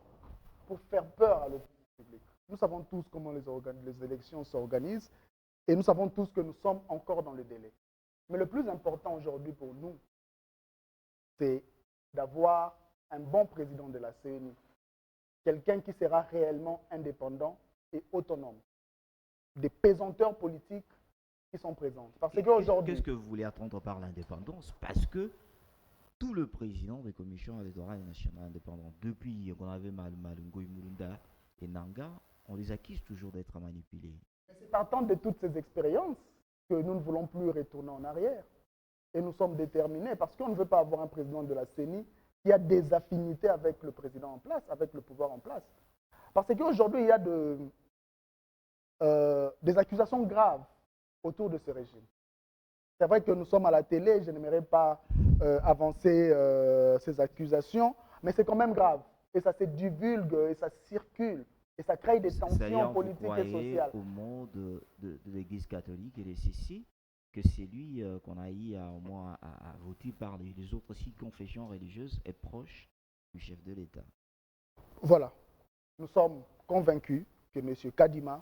pour faire peur à l'opinion publique. Nous savons tous comment les élections s'organisent et nous savons tous que nous sommes encore dans le délai. Mais le plus important aujourd'hui pour nous, c'est d'avoir un bon président de la CENI, quelqu'un qui sera réellement indépendant et autonome, des pesanteurs politiques qui sont présents. Parce qu'aujourd'hui, qu'est-ce que vous voulez attendre par l'indépendance? Parce que tout le président des commissions électorales nationales indépendantes, depuis qu'on avait Malungo, Murunda et Nanga, on les accuse toujours d'être manipulés. C'est partant de toutes ces expériences que nous ne voulons plus retourner en arrière. Et nous sommes déterminés parce qu'on ne veut pas avoir un président de la CENI qui a des affinités avec le président en place, avec le pouvoir en place. Parce qu'aujourd'hui, il y a des accusations graves autour de ce régime. C'est vrai que nous sommes à la télé, je n'aimerais pas avancer ces accusations, mais c'est quand même grave. Et ça se divulgue, et ça circule, et ça crée des tensions politiques et sociales. Au mot de l'Église catholique et des CC, que c'est lui qu'on a eu au moins à voter par les autres six confessions religieuses est proche du chef de l'État. Voilà. Nous sommes convaincus que M. Kadima,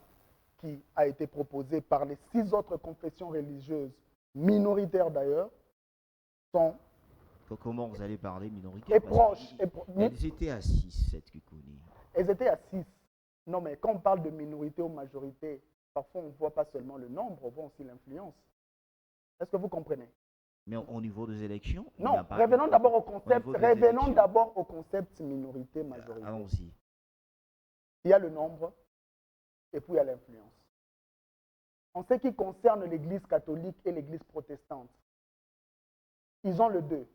qui a été proposé par les 6 autres confessions religieuses, minoritaires d'ailleurs, sont Comment vous allez parler minoritaire? Et proche. Elles étaient à 6, cette Kikuni. Elles étaient à 6. Non, mais quand on parle de minorité ou majorité, parfois on ne voit pas seulement le nombre, on voit aussi l'influence. Est-ce que vous comprenez? Mais au niveau des élections? Non, revenons d'abord au concept minorité-majorité. Allons-y. Il y a le nombre et puis il y a l'influence. En ce qui concerne l'Église catholique et l'Église protestante, ils ont le deux.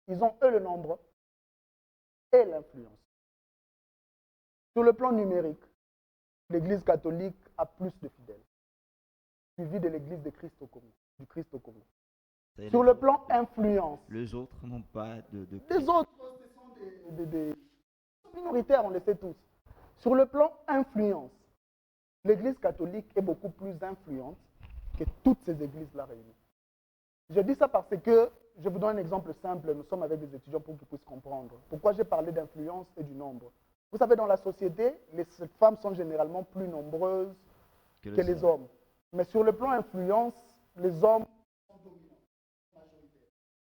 Ils ont eux le nombre et l'influence. Sur le plan numérique, l'Église catholique a plus de fidèles, suivi de l'Église du Christ au Congo. Sur le plan influence, les autres n'ont pas de... Les autres, ce sont des minoritaires, on le sait tous. Sur le plan influence, l'Église catholique est beaucoup plus influente que toutes ces églises-là réunies. Je dis ça parce que, je vous donne un exemple simple, nous sommes avec des étudiants pour qu'ils puissent comprendre. Pourquoi j'ai parlé d'influence et du nombre? Vous savez, dans la société, les femmes sont généralement plus nombreuses que les hommes. Mais sur le plan influence, les hommes sont dominants, majoritaires.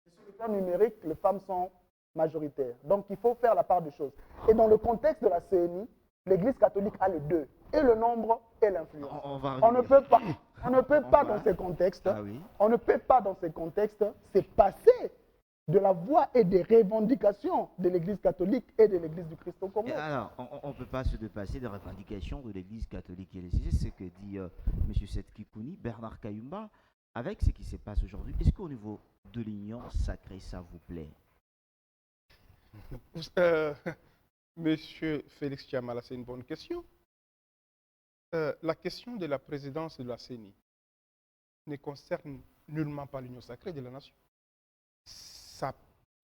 Et sur le plan numérique, les femmes sont majoritaires. Donc, il faut faire la part des choses. Et dans le contexte de la CNI, l'Église catholique a les deux, et le nombre et l'influence. On ne peut pas dans ces contextes, on ne peut pas dans ces contextes se passer de la voix et des revendications de l'Église catholique et de l'Église du Christ au Congo. Alors, on ne peut pas se dépasser des revendications de l'Église catholique et c'est ce que dit M. Setkikouni, Bernard Kayumba, avec ce qui se passe aujourd'hui. Est-ce qu'au niveau de l'union sacrée, ça vous plaît? Monsieur Félix Chiamala, c'est une bonne question. La question de la présidence de la CENI ne concerne nullement pas l'union sacrée de la nation.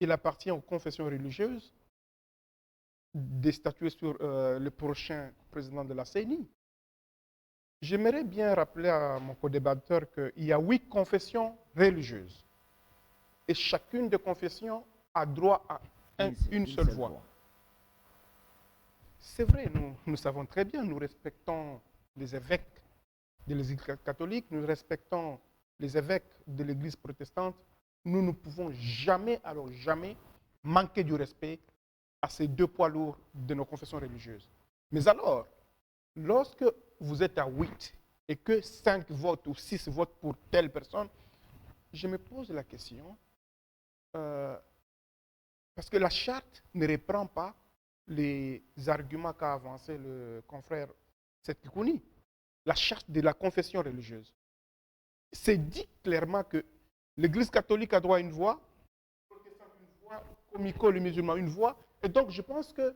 Il appartient aux confessions religieuses de statuer sur le prochain président de la CENI. J'aimerais bien rappeler à mon co-débatteur qu'il y a 8 confessions religieuses. Et chacune des confessions a droit à une seule voix. C'est vrai, nous savons très bien, nous respectons les évêques de l'Église catholique, nous respectons les évêques de l'Église protestante. Nous ne pouvons jamais, alors jamais, manquer du respect à ces deux poids lourds de nos confessions religieuses. Mais alors, lorsque vous êtes à 8 et que 5 votes ou 6 votent pour telle personne, je me pose la question, parce que la charte ne reprend pas les arguments qu'a avancé le confrère Setkikouni, la charte de la confession religieuse. C'est dit clairement que l'Église catholique a droit à une voix, le protestant une voix, comico, le musulman une voix. Et donc, je pense que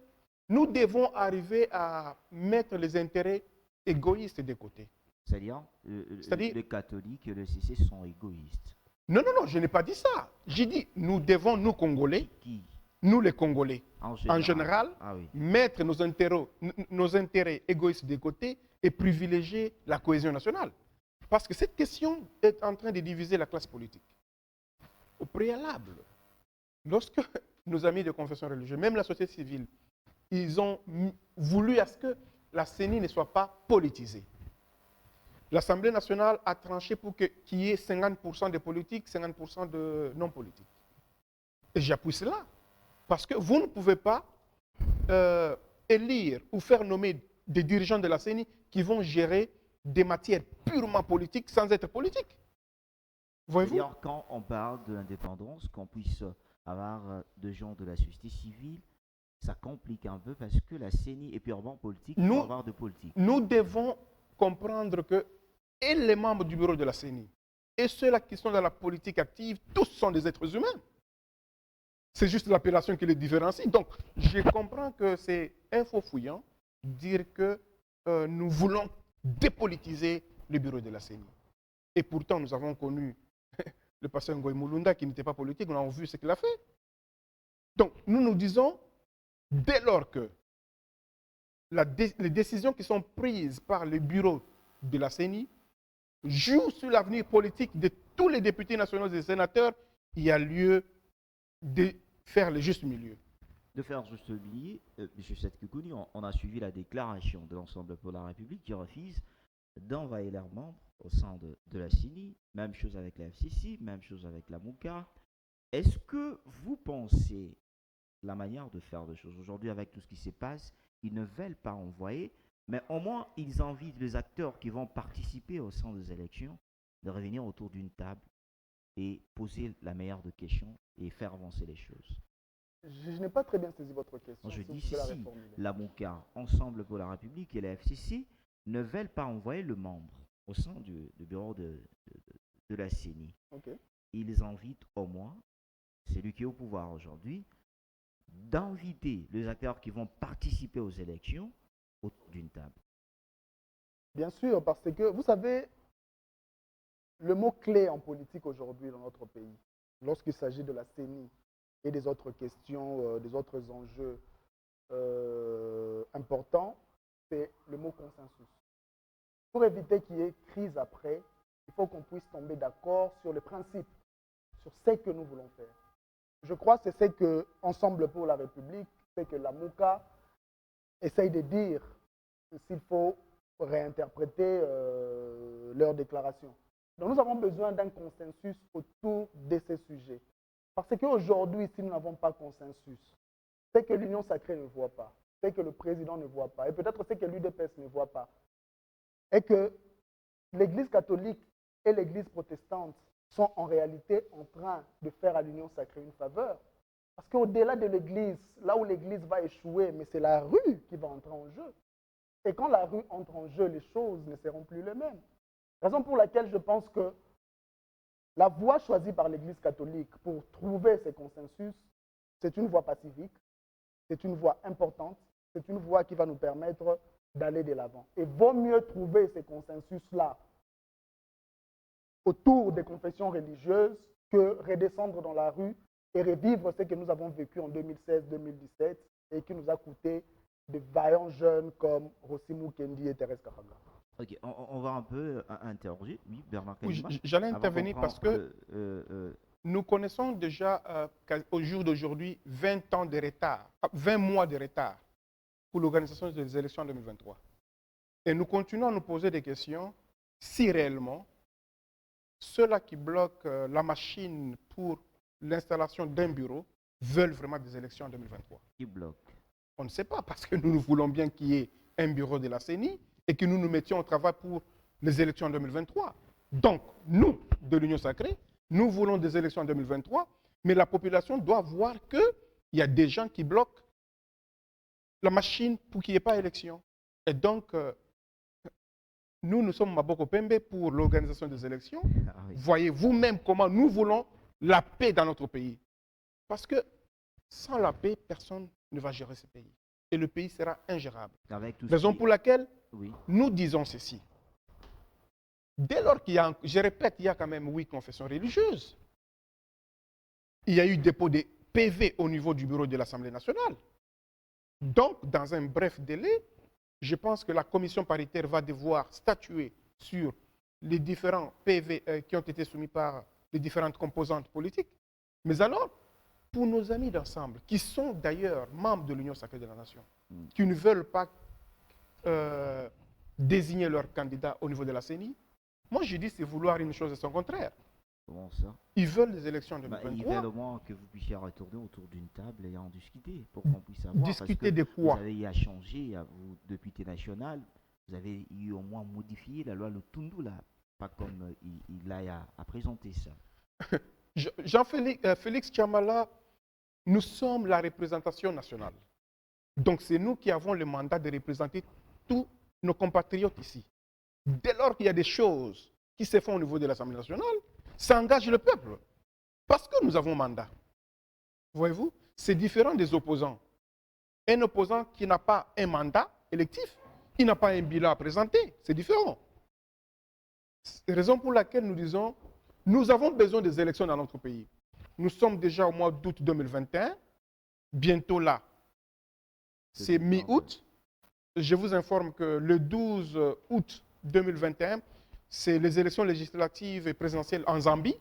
nous devons arriver à mettre les intérêts égoïstes de côté. C'est-à-dire, les catholiques et le CC sont égoïstes. Non, je n'ai pas dit ça. J'ai dit, nous devons, nous Congolais, nous les Congolais, en général mettre nos intérêts égoïstes de côté et privilégier la cohésion nationale. Parce que cette question est en train de diviser la classe politique. Au préalable, lorsque nos amis de confession religieuse, même la société civile, ils ont voulu à ce que la CENI ne soit pas politisée. L'Assemblée nationale a tranché pour qu'il y ait 50% de politiques, 50% de non-politiques. Et j'appuie cela. Parce que vous ne pouvez pas élire ou faire nommer des dirigeants de la CENI qui vont gérer des matières purement politiques sans être politiques. Voyez-vous? C'est-à-dire, quand on parle de l'indépendance, qu'on puisse avoir des gens de la société civile, ça complique un peu parce que la CENI est purement politique, il faut avoir de politique. Nous devons comprendre que et les membres du bureau de la CENI et ceux-là qui sont dans la politique active, tous sont des êtres humains. C'est juste l'appellation qui les différencie. Donc, je comprends que c'est un faux fouillant dire que nous voulons dépolitiser le bureau de la CENI. Et pourtant, nous avons connu le pasteur Ngoï Mulunda qui n'était pas politique, nous avons vu ce qu'il a fait. Donc, nous disons, dès lors que les décisions qui sont prises par le bureau de la CENI jouent sur l'avenir politique de tous les députés nationaux et des sénateurs, il y a lieu de faire le juste milieu. De faire juste milieu, M. Setkikouni, on a suivi la déclaration de l'ensemble pour la République qui refuse d'envahir leurs membres au sein de la CENI. Même chose avec la FCC, même chose avec la MOUCA. est-ce que vous pensez la manière de faire les choses aujourd'hui avec tout ce qui se passe, ils ne veulent pas envoyer, mais au moins ils invitent les acteurs qui vont participer au sein des élections de revenir autour d'une table et poser la meilleure des questions et faire avancer les choses. Je n'ai pas très bien saisi votre question. Je Si vous dis pouvez la si reformuler. la MOCA, Ensemble pour la République et la FCC ne veulent pas envoyer le membre au sein du bureau de la CENI, Ok. ils invitent au moins celui qui est au pouvoir aujourd'hui d'inviter les acteurs qui vont participer aux élections autour d'une table. Bien sûr, parce que vous savez, le mot clé en politique aujourd'hui dans notre pays, lorsqu'il s'agit de la CENI et des autres questions, des autres enjeux importants, c'est le mot consensus. Pour éviter qu'il y ait crise après, il faut qu'on puisse tomber d'accord sur le principe, sur ce que nous voulons faire. Je crois que c'est ce que Ensemble pour la République, c'est que la MOCA essaye de dire s'il faut réinterpréter leur déclaration. Donc nous avons besoin d'un consensus autour de ces sujets. Parce qu'aujourd'hui, si nous n'avons pas consensus, c'est que l'Union sacrée ne voit pas, c'est que le président ne voit pas, et peut-être c'est que l'UDPS ne voit pas, et que l'Église catholique et l'Église protestante sont en réalité en train de faire à l'Union sacrée une faveur. Parce qu'au-delà de l'Église, là où l'Église va échouer, mais c'est la rue qui va entrer en jeu. Et quand la rue entre en jeu, les choses ne seront plus les mêmes. Raison pour laquelle je pense que la voie choisie par l'Église catholique pour trouver ces consensus, c'est une voie pacifique, c'est une voie importante, c'est une voie qui va nous permettre d'aller de l'avant. Et vaut mieux trouver ces consensus-là autour des confessions religieuses que redescendre dans la rue et revivre ce que nous avons vécu en 2016-2017 et qui nous a coûté de vaillants jeunes comme Rosimu Kendi et Thérèse Kahaga. Ok, on va un peu interroger. Oui, Bernard Oui, Kalima. j'allais intervenir parce que nous connaissons déjà au jour d'aujourd'hui 20 ans de retard, 20 mois de retard pour l'organisation des élections en 2023. Et nous continuons à nous poser des questions si réellement ceux-là qui bloquent la machine pour l'installation d'un bureau veulent vraiment des élections en 2023. Qui bloque? On ne sait pas, parce que nous voulons bien qu'il y ait un bureau de la CENI et que nous nous mettions au travail pour les élections en 2023. Donc, nous, de l'Union sacrée, nous voulons des élections en 2023, mais la population doit voir qu'il y a des gens qui bloquent la machine pour qu'il n'y ait pas d'élection. Et donc, nous sommes Maboko Pembe pour l'organisation des élections. Ah oui. Voyez vous-même comment nous voulons la paix dans notre pays. Parce que sans la paix, personne ne va gérer ce pays. Et le pays sera ingérable. Avec tout Raison pour laquelle oui. nous disons ceci. Dès lors qu'il y a, je répète, il y a quand même 8 confessions religieuses. Il y a eu dépôt des PV au niveau du bureau de l'Assemblée nationale. Donc, dans un bref délai, je pense que la commission paritaire va devoir statuer sur les différents PV qui ont été soumis par les différentes composantes politiques. Mais alors, pour nos amis d'ensemble, qui sont d'ailleurs membres de l'Union sacrée de la nation, qui ne veulent pas désigner leur candidat au niveau de la CENI, moi je dis c'est vouloir une chose et son contraire. Comment ça? Ils veulent des élections en 2023. Ils veulent au moins que vous puissiez retourner autour d'une table et en discuter pour qu'on puisse savoir. Discuter de quoi? Vous avez eu à changer, vous, député national, vous avez eu au moins modifié la loi Lutundu, là, pas comme il a à présenter ça. Félix Chamala, nous sommes la représentation nationale. Donc c'est nous qui avons le mandat de représenter tous nos compatriotes ici. Dès lors qu'il y a des choses qui se font au niveau de l'Assemblée nationale, ça engage le peuple. Parce que nous avons mandat. Voyez-vous, c'est différent des opposants. Un opposant qui n'a pas un mandat électif, il n'a pas un bilan à présenter. C'est différent. C'est la raison pour laquelle nous disons, nous avons besoin des élections dans notre pays. Nous sommes déjà au mois d'août 2021. Bientôt là, c'est mi-août. Je vous informe que le 12 août 2021, c'est les élections législatives et présidentielles en Zambie.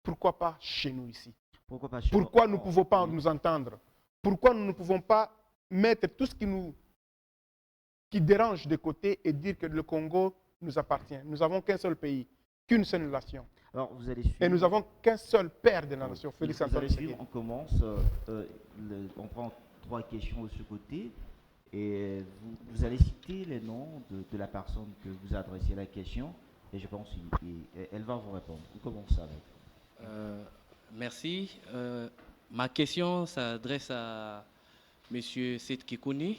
Pourquoi pas chez nous ici? Pourquoi pas chez Pourquoi nous ne pouvons pas nous entendre? Pourquoi nous ne pouvons pas mettre tout ce qui dérange de côté et dire que le Congo nous appartient? Nous n'avons qu'un seul pays, qu'une seule nation. Alors, vous allez suivre. Et nous n'avons qu'un seul père de la nation, Félix Vous Antoine allez suivre, Tshisekedi. on commence, on prend 3 questions de ce côté et vous allez citer les noms de la personne que vous adressez la question et je pense qu'elle va vous répondre. On commence avec. Merci. Ma question s'adresse à M. Seth Kikouni,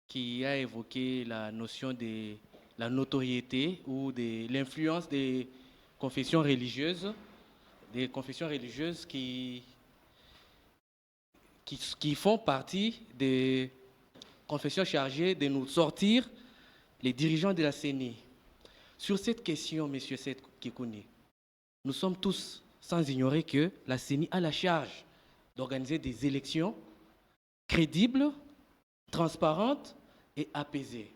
qui a évoqué la notion de la notoriété ou de l'influence des confessions religieuses qui font partie des confessions chargées de nous sortir les dirigeants de la CENI. Sur cette question, M. Seth Kikouni, nous sommes tous sans ignorer que la CENI a la charge d'organiser des élections crédibles, transparentes et apaisées.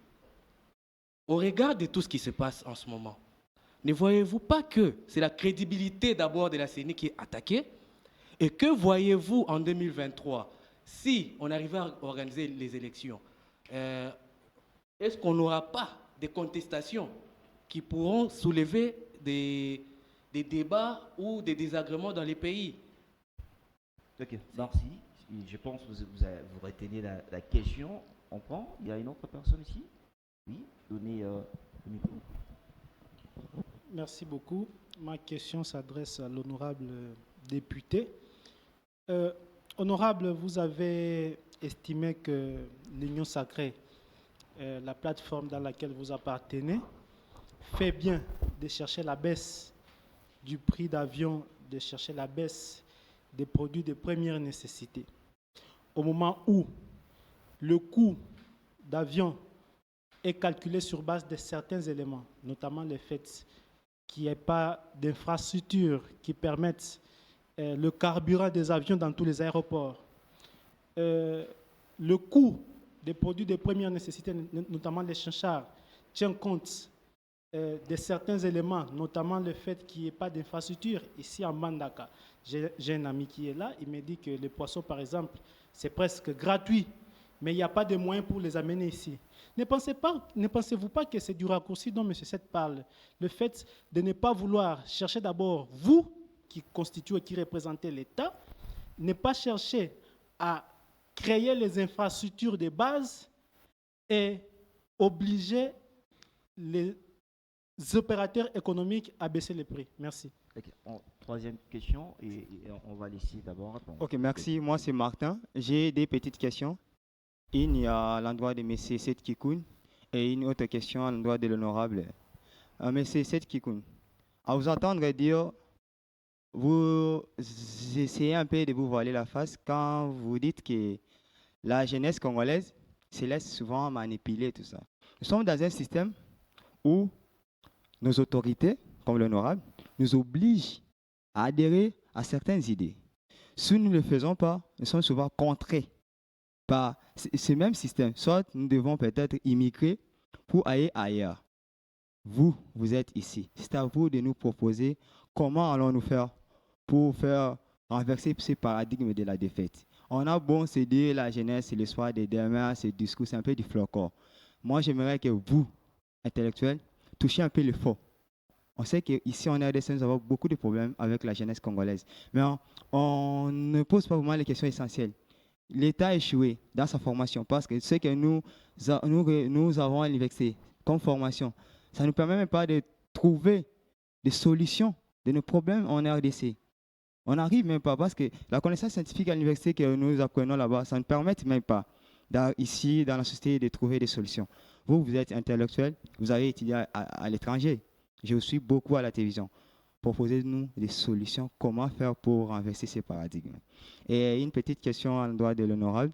Au regard de tout ce qui se passe en ce moment, ne voyez-vous pas que c'est la crédibilité d'abord de la CENI qui est attaquée? Et que voyez-vous en 2023 si on arrivait à organiser les élections? Est-ce qu'on n'aura pas des contestations qui pourront soulever des débats ou des désagréments dans les pays? Ok, merci. Je pense que vous retenez la question. On prend. Il y a une autre personne ici? Oui, donnez le micro. Merci beaucoup. Ma question s'adresse à l'honorable député. Honorable, vous avez estimé que l'Union sacrée, la plateforme dans laquelle vous appartenez, fait bien de chercher la baisse du prix d'avion, de chercher la baisse des produits de première nécessité. Au moment où le coût d'avion est calculé sur base de certains éléments, notamment le fait qu'il n'y ait pas d'infrastructures qui permettent le carburant des avions dans tous les aéroports. Le coût des produits de première nécessité, notamment les chinchards, tient compte de certains éléments, notamment le fait qu'il n'y ait pas d'infrastructure. Ici à Mandaka, j'ai un ami qui est là, il me dit que les poissons, par exemple, c'est presque gratuit, mais il n'y a pas de moyens pour les amener ici. Ne pensez-vous pas que c'est du raccourci dont M. Seth parle? Le fait de ne pas vouloir chercher d'abord, vous, qui constituez et qui représentez l'État, ne pas chercher à créer les infrastructures de base et obliger les opérateurs économiques à baisser les prix. Merci. Okay. Troisième question et on va laisser d'abord répondre. Ok, merci. Moi, c'est Martin. J'ai des petites questions. Une à l'endroit de M. Seth Kikouni et une autre question à l'endroit de l'honorable. M. Seth Kikouni, à vous entendre dire, vous essayez un peu de vous voiler la face quand vous dites que la jeunesse congolaise se laisse souvent manipuler, tout ça. Nous sommes dans un système où nos autorités, comme l'honorable, nous obligent à adhérer à certaines idées. Si nous ne le faisons pas, nous sommes souvent contraints par ce même système. Soit nous devons peut-être immigrer pour aller ailleurs. Vous êtes ici. C'est à vous de nous proposer comment allons-nous faire pour faire renverser ce paradigme de la défaite. On a beau se dire la jeunesse, c'est l'espoir des demain, ce discours, c'est un peu du flocon. Moi, j'aimerais que vous, intellectuels, touchiez un peu le fond. On sait qu'ici, en RDC, nous avons beaucoup de problèmes avec la jeunesse congolaise. Mais on ne pose pas vraiment les questions essentielles. L'État a échoué dans sa formation parce que ce que nous avons à l'université comme formation, ça ne nous permet même pas de trouver des solutions de nos problèmes en RDC. On n'arrive même pas parce que la connaissance scientifique à l'université que nous apprenons là-bas, ça ne permet même pas ici, dans la société, de trouver des solutions. Vous êtes intellectuel, vous avez étudié à l'étranger. Je vous suis beaucoup à la télévision. Proposez-nous des solutions, comment faire pour renverser ces paradigmes. Et une petite question à l'endroit de l'honorable.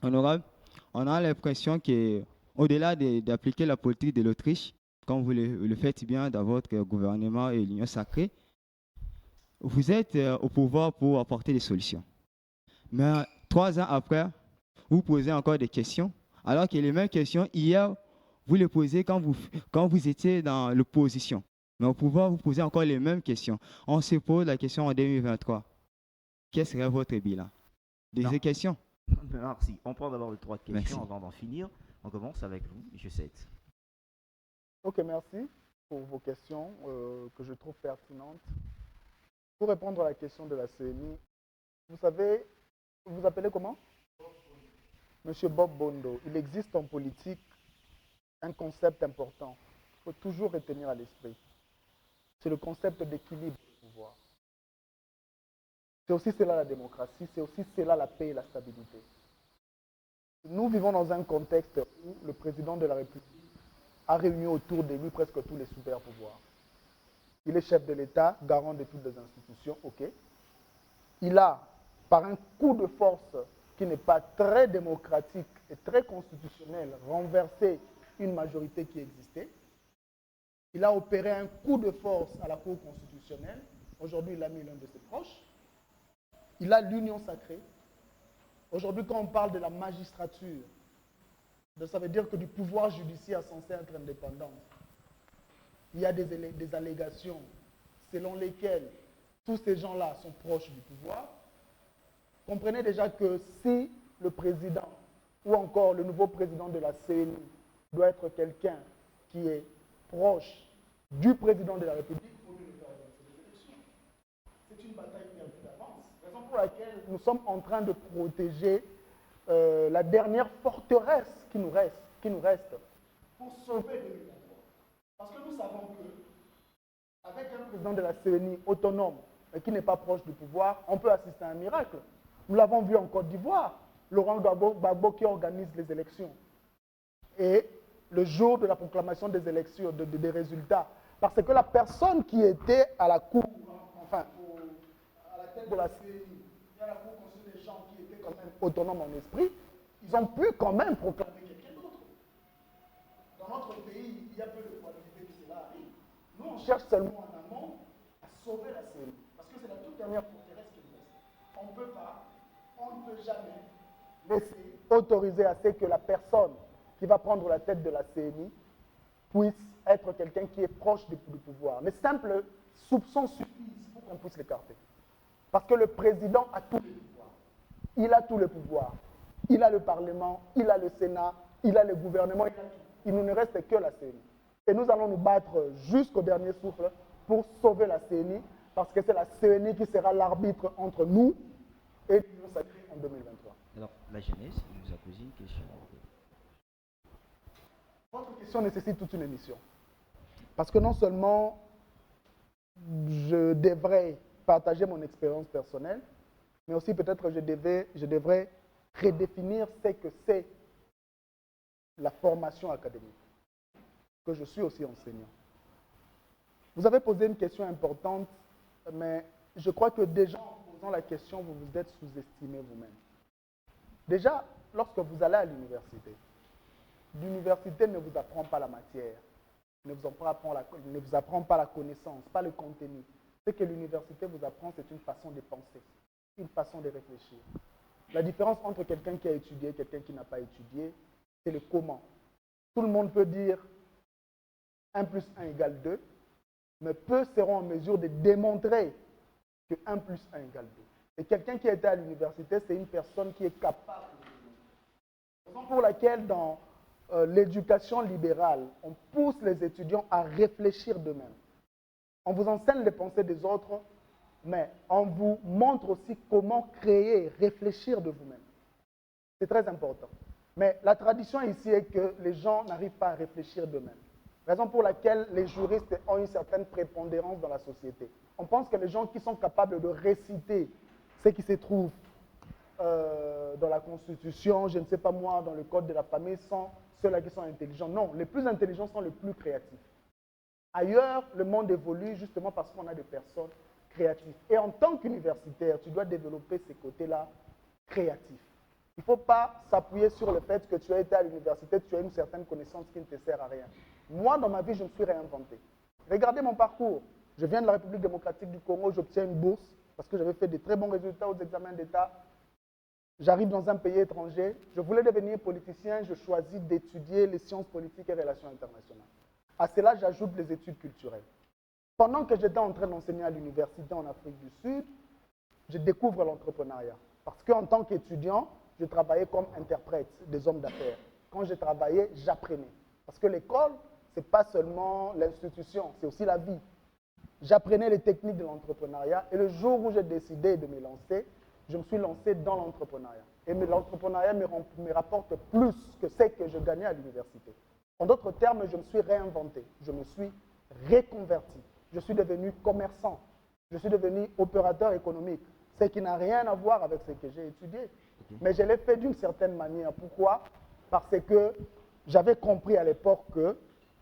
Honorable, on a l'impression qu'au-delà d'appliquer la politique de l'Autriche, comme vous le faites bien dans votre gouvernement et l'Union sacrée, vous êtes au pouvoir pour apporter des solutions. Mais 3 ans après, vous posez encore des questions, alors que les mêmes questions, hier, vous les posez quand vous étiez dans l'opposition. Mais au pouvoir, vous posez encore les mêmes questions. On se pose la question en 2023. Quel serait votre bilan? Des questions? Merci. On prend d'abord les 3 questions. Merci. Avant d'en finir. On commence avec vous, M. Seth. Ok, merci pour vos questions que je trouve pertinentes. Pour répondre à la question de la CNI, vous savez, vous vous appelez comment? Monsieur Bob Bondo. Il existe en politique un concept important. Il faut toujours retenir à l'esprit. C'est le concept d'équilibre du pouvoir. C'est aussi cela la démocratie, c'est aussi cela la paix et la stabilité. Nous vivons dans un contexte où le président de la République a réuni autour de lui presque tous les super-pouvoirs. Il est chef de l'État, garant de toutes les institutions, ok. Il a, par un coup de force qui n'est pas très démocratique et très constitutionnel, renversé une majorité qui existait. Il a opéré un coup de force à la Cour constitutionnelle. Aujourd'hui, il a mis l'un de ses proches. Il a l'union sacrée. Aujourd'hui, quand on parle de la magistrature, ça veut dire que du pouvoir judiciaire censé être indépendant, il y a des allégations selon lesquelles tous ces gens-là sont proches du pouvoir. Comprenez déjà que si le président ou encore le nouveau président de la CNI doit être quelqu'un qui est proche du président de la République, il faut lui faire avancer les élections. C'est une bataille perdue d'avance. Raison pour laquelle nous sommes en train de protéger la dernière forteresse qui nous reste pour sauver 2023. Parce que nous savons que avec un président de la CNI autonome et qui n'est pas proche du pouvoir, on peut assister à un miracle. Nous l'avons vu en Côte d'Ivoire, Laurent Gbagbo qui organise les élections. Et le jour de la proclamation des élections, des résultats, parce que la personne qui était à la cour, enfin, à la tête de la CNI, et à la cour constitutionnelle, des gens qui étaient quand même autonomes en esprit, ils ont pu quand même proclamer quelqu'un d'autre. Dans notre pays, il y a peu de probabilité que cela arrive. Nous, on cherche seulement en amont à sauver la CNI, parce que c'est la toute dernière forteresse qui nous reste. On ne peut pas, on ne peut jamais laisser autoriser à ce que la personne qui va prendre la tête de la CNI puisse être quelqu'un qui est proche du pouvoir. Les simples soupçons suffisent pour qu'on puisse l'écarter. Parce que le président a tous les pouvoirs. Il a tous les pouvoirs. Il a le Parlement, il a le Sénat, il a le gouvernement, il a tout. Il ne reste que la CNI. Et nous allons nous battre jusqu'au dernier souffle pour sauver la CNI, parce que c'est la CNI qui sera l'arbitre entre nous et l'Union sacrée en 2023. Alors, la jeunesse, il vous a posé une question. Votre question nécessite toute une émission. Parce que non seulement je devrais partager mon expérience personnelle, mais aussi peut-être je devrais redéfinir ce que c'est la formation académique, que je suis aussi enseignant. Vous avez posé une question importante, mais je crois que déjà en posant la question, vous vous êtes sous-estimé vous-même. Déjà, lorsque vous allez à l'université, l'université ne vous apprend pas la matière, ne vous apprend pas la connaissance, pas le contenu. Ce que l'université vous apprend, c'est une façon de penser, une façon de réfléchir. La différence entre quelqu'un qui a étudié et quelqu'un qui n'a pas étudié, c'est le comment. Tout le monde peut dire 1 plus 1 égale 2, mais peu seront en mesure de démontrer que 1 plus 1 égale 2. Et quelqu'un qui a été à l'université, c'est une personne qui est capable de démontrer. Raison pour laquelle dans l'éducation libérale, on pousse les étudiants à réfléchir d'eux-mêmes. On vous enseigne les pensées des autres, mais on vous montre aussi comment créer, réfléchir de vous-même. C'est très important. Mais la tradition ici est que les gens n'arrivent pas à réfléchir d'eux-mêmes. Raison pour laquelle les juristes ont une certaine prépondérance dans la société. On pense que les gens qui sont capables de réciter ce qui se trouve dans la Constitution, je ne sais pas moi, dans le Code de la famille, sont ceux-là qui sont intelligents. Non, les plus intelligents sont les plus créatifs. Ailleurs, le monde évolue justement parce qu'on a des personnes créatives. Et en tant qu'universitaire, tu dois développer ces côtés-là créatifs. Il ne faut pas s'appuyer sur le fait que tu as été à l'université, tu as une certaine connaissance qui ne te sert à rien. Moi, dans ma vie, je me suis réinventé. Regardez mon parcours. Je viens de la République démocratique du Congo, j'obtiens une bourse parce que j'avais fait de très bons résultats aux examens d'État. J'arrive dans un pays étranger, je voulais devenir politicien, je choisis d'étudier les sciences politiques et relations internationales. À cela, j'ajoute les études culturelles. Pendant que j'étais en train d'enseigner à l'université en Afrique du Sud, je découvre l'entrepreneuriat. Parce qu'en tant qu'étudiant, je travaillais comme interprète des hommes d'affaires. Quand je travaillais, j'apprenais. Parce que l'école, ce n'est pas seulement l'institution, c'est aussi la vie. J'apprenais les techniques de l'entrepreneuriat et le jour où j'ai décidé de me lancer, je me suis lancé dans l'entrepreneuriat. Et l'entrepreneuriat me rapporte plus que ce que je gagnais à l'université. En d'autres termes, je me suis réinventé, je me suis reconverti. Je suis devenu commerçant, je suis devenu opérateur économique, ce qui n'a rien à voir avec ce que j'ai étudié. Mais je l'ai fait d'une certaine manière. Pourquoi? Parce que j'avais compris à l'époque que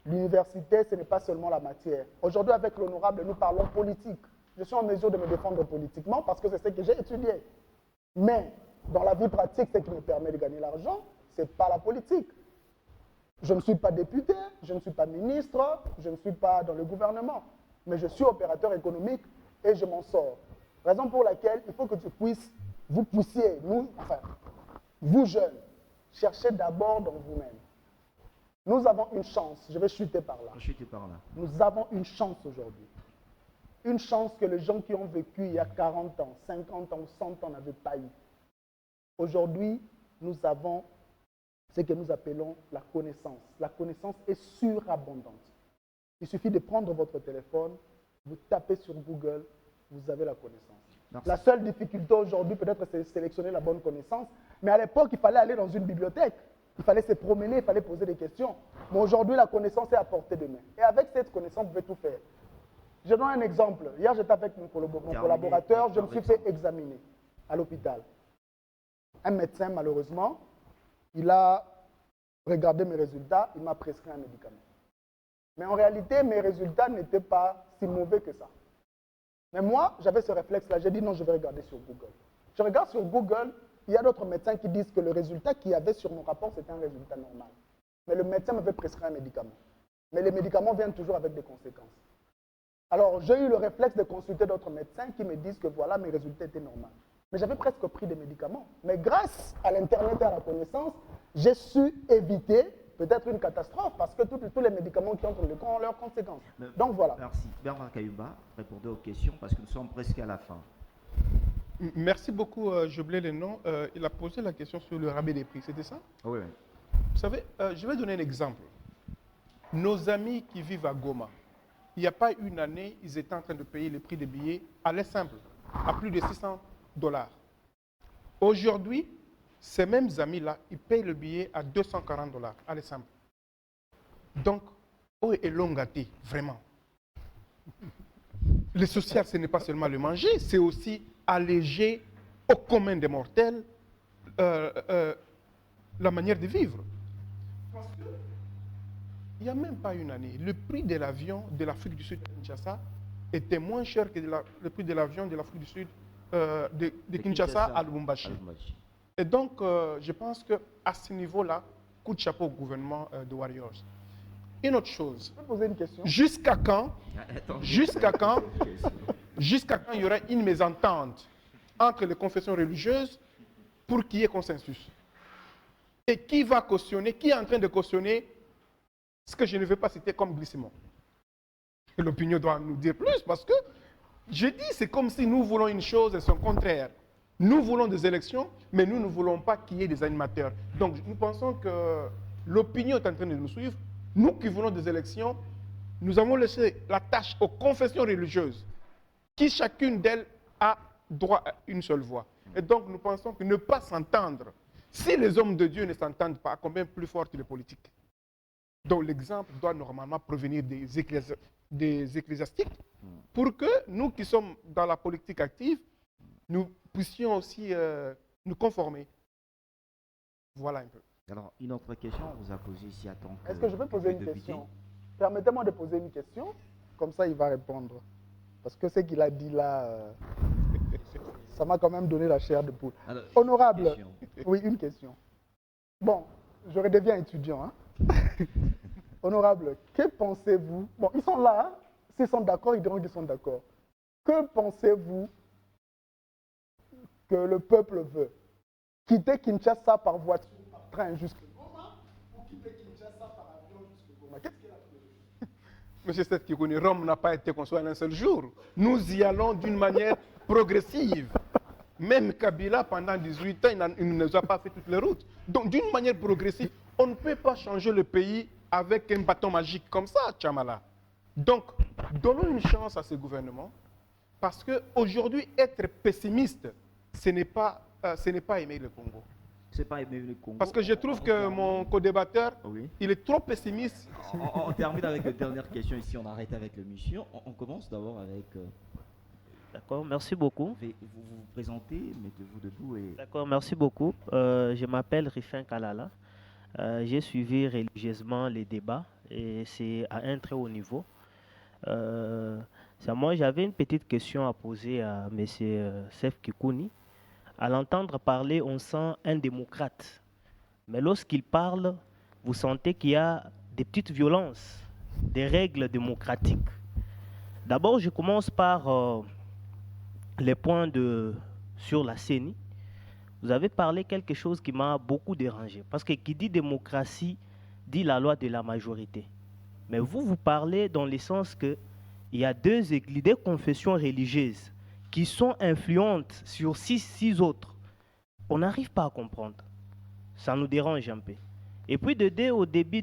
l'université, ce n'est pas seulement la matière. Aujourd'hui, avec l'honorable, nous parlons politique. Je suis en mesure de me défendre politiquement parce que c'est ce que j'ai étudié. Mais dans la vie pratique, ce qui me permet de gagner l'argent, ce n'est pas la politique. Je ne suis pas député, je ne suis pas ministre, je ne suis pas dans le gouvernement. Mais je suis opérateur économique et je m'en sors. Raison pour laquelle il faut que vous puissiez, vous jeunes, chercher d'abord dans vous-même. Nous avons une chance, je vais chuter par là. Nous avons une chance aujourd'hui. Une chance que les gens qui ont vécu il y a 40 ans, 50 ans ou 100 ans n'avaient pas eu. Aujourd'hui, nous avons ce que nous appelons la connaissance. La connaissance est surabondante. Il suffit de prendre votre téléphone, vous tapez sur Google, vous avez la connaissance. Merci. La seule difficulté aujourd'hui, peut-être, c'est de sélectionner la bonne connaissance. Mais à l'époque, il fallait aller dans une bibliothèque. Il fallait se promener, il fallait poser des questions. Mais aujourd'hui, la connaissance est à portée de main. Et avec cette connaissance, vous pouvez tout faire. Je donne un exemple. Hier, j'étais avec mon collaborateur, je me suis fait examiner à l'hôpital. Un médecin, malheureusement, il a regardé mes résultats, il m'a prescrit un médicament. Mais en réalité, mes résultats n'étaient pas si mauvais que ça. Mais moi, j'avais ce réflexe-là. J'ai dit non, je vais regarder sur Google. Je regarde sur Google, il y a d'autres médecins qui disent que le résultat qu'il y avait sur mon rapport, c'était un résultat normal. Mais le médecin m'avait prescrit un médicament. Mais les médicaments viennent toujours avec des conséquences. Alors, j'ai eu le réflexe de consulter d'autres médecins qui me disent que voilà, mes résultats étaient normaux. Mais j'avais presque pris des médicaments. Mais grâce à l'Internet et à la connaissance, j'ai su éviter peut-être une catastrophe parce que tous les médicaments qui entrent dans le corps ont leurs conséquences. Donc voilà. Merci. Bernard Kayumba, répondez aux questions parce que nous sommes presque à la fin. Merci beaucoup, j'oubliais le nom. Il a posé la question sur le rabais des prix, c'était ça? Oui. Vous savez, je vais donner un exemple. Nos amis qui vivent à Goma, il n'y a pas une année, ils étaient en train de payer le prix des billets à l'air simple, à plus de $600. Aujourd'hui, ces mêmes amis-là, ils payent le billet à $240, à l'air simple. Donc, où est l'ongati, vraiment? Le social, ce n'est pas seulement le manger, c'est aussi alléger au commun des mortels la manière de vivre. Parce que, il n'y a même pas une année, le prix de l'avion de l'Afrique du Sud à Kinshasa était moins cher que le prix de l'avion de l'Afrique du Sud de Kinshasa à Lubumbashi. Et donc, je pense qu'à ce niveau-là, coup de chapeau au gouvernement de Warriors. Une autre chose. Je peux poser une question? Jusqu'à quand il y aura une mésentente entre les confessions religieuses pour qu'il y ait consensus? Et qui va cautionner, qui est en train de cautionner ce que je ne veux pas citer comme glissement? L'opinion doit nous dire plus parce que, je dis, c'est comme si nous voulons une chose et son contraire. Nous voulons des élections, mais nous ne voulons pas qu'il y ait des animateurs. Donc, nous pensons que l'opinion est en train de nous suivre. Nous qui voulons des élections, nous avons laissé la tâche aux confessions religieuses, qui chacune d'elles a droit à une seule voix. Et donc, nous pensons que ne pas s'entendre, si les hommes de Dieu ne s'entendent pas, combien plus forte les politiques. Donc, l'exemple doit normalement provenir des ecclésiastiques, pour que nous qui sommes dans la politique active, nous puissions aussi nous conformer. Voilà un peu. Alors, une autre question, on vous a posé ici à tant que... Est-ce que je peux poser une question? Permettez-moi de poser une question, comme ça il va répondre. Parce que ce qu'il a dit là, ça m'a quand même donné la chair de poule. Alors, Honorable, oui, une question. Bon, je redeviens étudiant. Hein? Honorable, que pensez-vous? Bon, ils sont là, hein? S'ils sont d'accord, ils diront qu'ils sont d'accord. Que pensez-vous que le peuple veut? Quitter Kinshasa par voiture, par train jusqu'à Goma, ou quitter Kinshasa par avion jusqu'à Goma? Qu'est-ce qu'il a fait? Monsieur Seth Kikouni, Rome n'a pas été construit en un seul jour. Nous y allons d'une manière progressive. Même Kabila, pendant 18 ans, il ne nous a pas fait toutes les routes. Donc, d'une manière progressive, on ne peut pas changer le pays avec un bâton magique comme ça, Tchamala. Donc, donnons une chance à ce gouvernement, parce qu'aujourd'hui, être pessimiste, ce n'est pas aimer le Congo. C'est pas aimer le Congo. Parce que je trouve que mon co-débatteur, Oui. il est trop pessimiste. On termine avec la dernière question ici, on arrête avec le mission. On commence d'abord avec... D'accord, merci beaucoup. vous vous présentez, mettez-vous debout et... D'accord, merci beaucoup. Je m'appelle Rifin Kalala. J'ai suivi religieusement les débats et c'est à un très haut niveau. Moi, j'avais une petite question à poser à M. Sef Kikouni. À l'entendre parler, on sent un démocrate. Mais lorsqu'il parle, vous sentez qu'il y a des petites violences, des règles démocratiques. D'abord, je commence par les points sur la CENI. Vous avez parlé quelque chose qui m'a beaucoup dérangé. Parce que qui dit démocratie, dit la loi de la majorité. Mais vous parlez dans le sens qu'il y a deux églises, des confessions religieuses qui sont influentes sur six autres. On n'arrive pas à comprendre. Ça nous dérange un peu. Et puis au début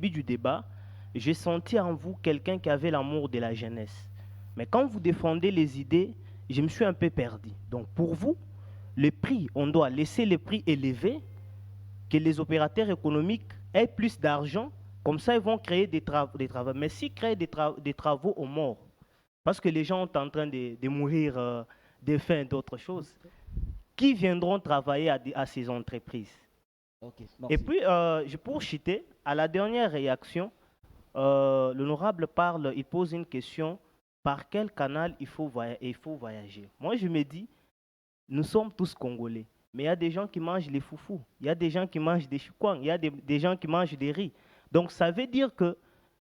du débat, j'ai senti en vous quelqu'un qui avait l'amour de la jeunesse. Mais quand vous défendez les idées, je me suis un peu perdu. Donc pour vous, le prix, on doit laisser les prix élevés, que les opérateurs économiques aient plus d'argent, comme ça ils vont créer des travaux. Mais s'ils créent des travaux aux morts, parce que les gens sont en train de mourir de faim et d'autres choses, qui viendront travailler à ces entreprises? Okay, et puis, pour chuter, à la dernière réaction, l'honorable il pose une question, par quel canal il faut voyager? Moi, je me dis, nous sommes tous Congolais, mais il y a des gens qui mangent les foufous, il y a des gens qui mangent des choukwang, il y a des gens qui mangent des riz. Donc, ça veut dire que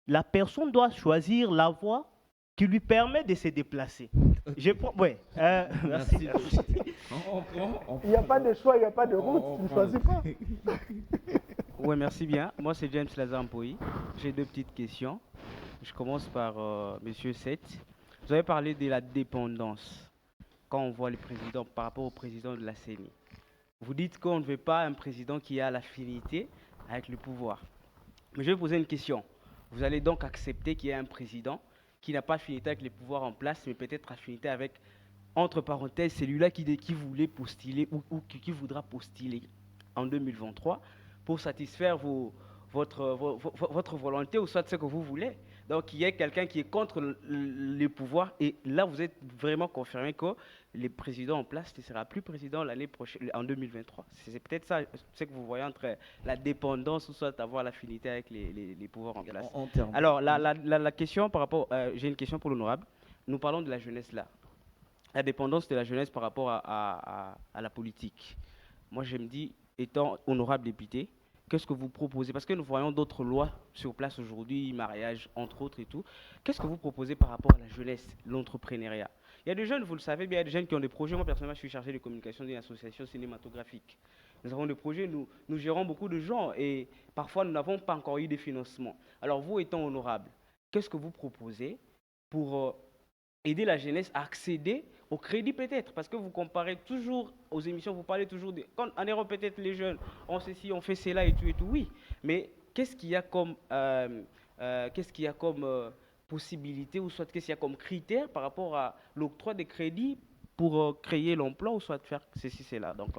la personne doit choisir la voie qui lui permet de se déplacer. Merci. Il n'y a pas de choix, il n'y a pas de route, tu ne choisis pas. Oui, merci bien. Moi, c'est James Lazampoui. J'ai deux petites questions. Je commence par Monsieur Seth. Vous avez parlé de la dépendance quand on voit le président par rapport au président de la CENI. Vous dites qu'on ne veut pas un président qui a l'affinité avec le pouvoir. Mais je vais poser une question. Vous allez donc accepter qu'il y ait un président qui n'a pas affinité avec les pouvoirs en place, mais peut-être affinité avec, entre parenthèses, celui-là qui voulait postuler ou qui voudra postuler en 2023 pour satisfaire votre volonté ou soit ce que vous voulez. Donc, il y a quelqu'un qui est contre le pouvoir et là, vous êtes vraiment confirmé que le président en place ne sera plus président l'année prochaine, en 2023. C'est peut-être ça ce que vous voyez entre la dépendance ou soit avoir l'affinité avec les pouvoirs en place. Alors, la question par rapport... j'ai une question pour l'honorable. Nous parlons de la jeunesse là. La dépendance de la jeunesse par rapport à la politique. Moi, je me dis, étant honorable député, qu'est-ce que vous proposez? Parce que nous voyons d'autres lois sur place aujourd'hui, mariage, entre autres et tout. Qu'est-ce que vous proposez par rapport à la jeunesse, l'entrepreneuriat? Il y a des jeunes, vous le savez bien, il y a des jeunes qui ont des projets. Moi, personnellement, je suis chargé de communication d'une association cinématographique. Nous avons des projets, nous gérons beaucoup de gens et parfois, nous n'avons pas encore eu de financement. Alors, vous étant honorable, qu'est-ce que vous proposez pour aider la jeunesse à accéder au crédit peut-être? Parce que vous comparez toujours aux émissions, vous parlez toujours de... Quand en Europe, peut-être les jeunes, on sait si on fait cela et tout, oui. Mais qu'est-ce qu'il y a comme, possibilité ou soit qu'est-ce qu'il y a comme critère par rapport à l'octroi des crédits pour créer l'emploi ou soit faire ceci, cela. Donc,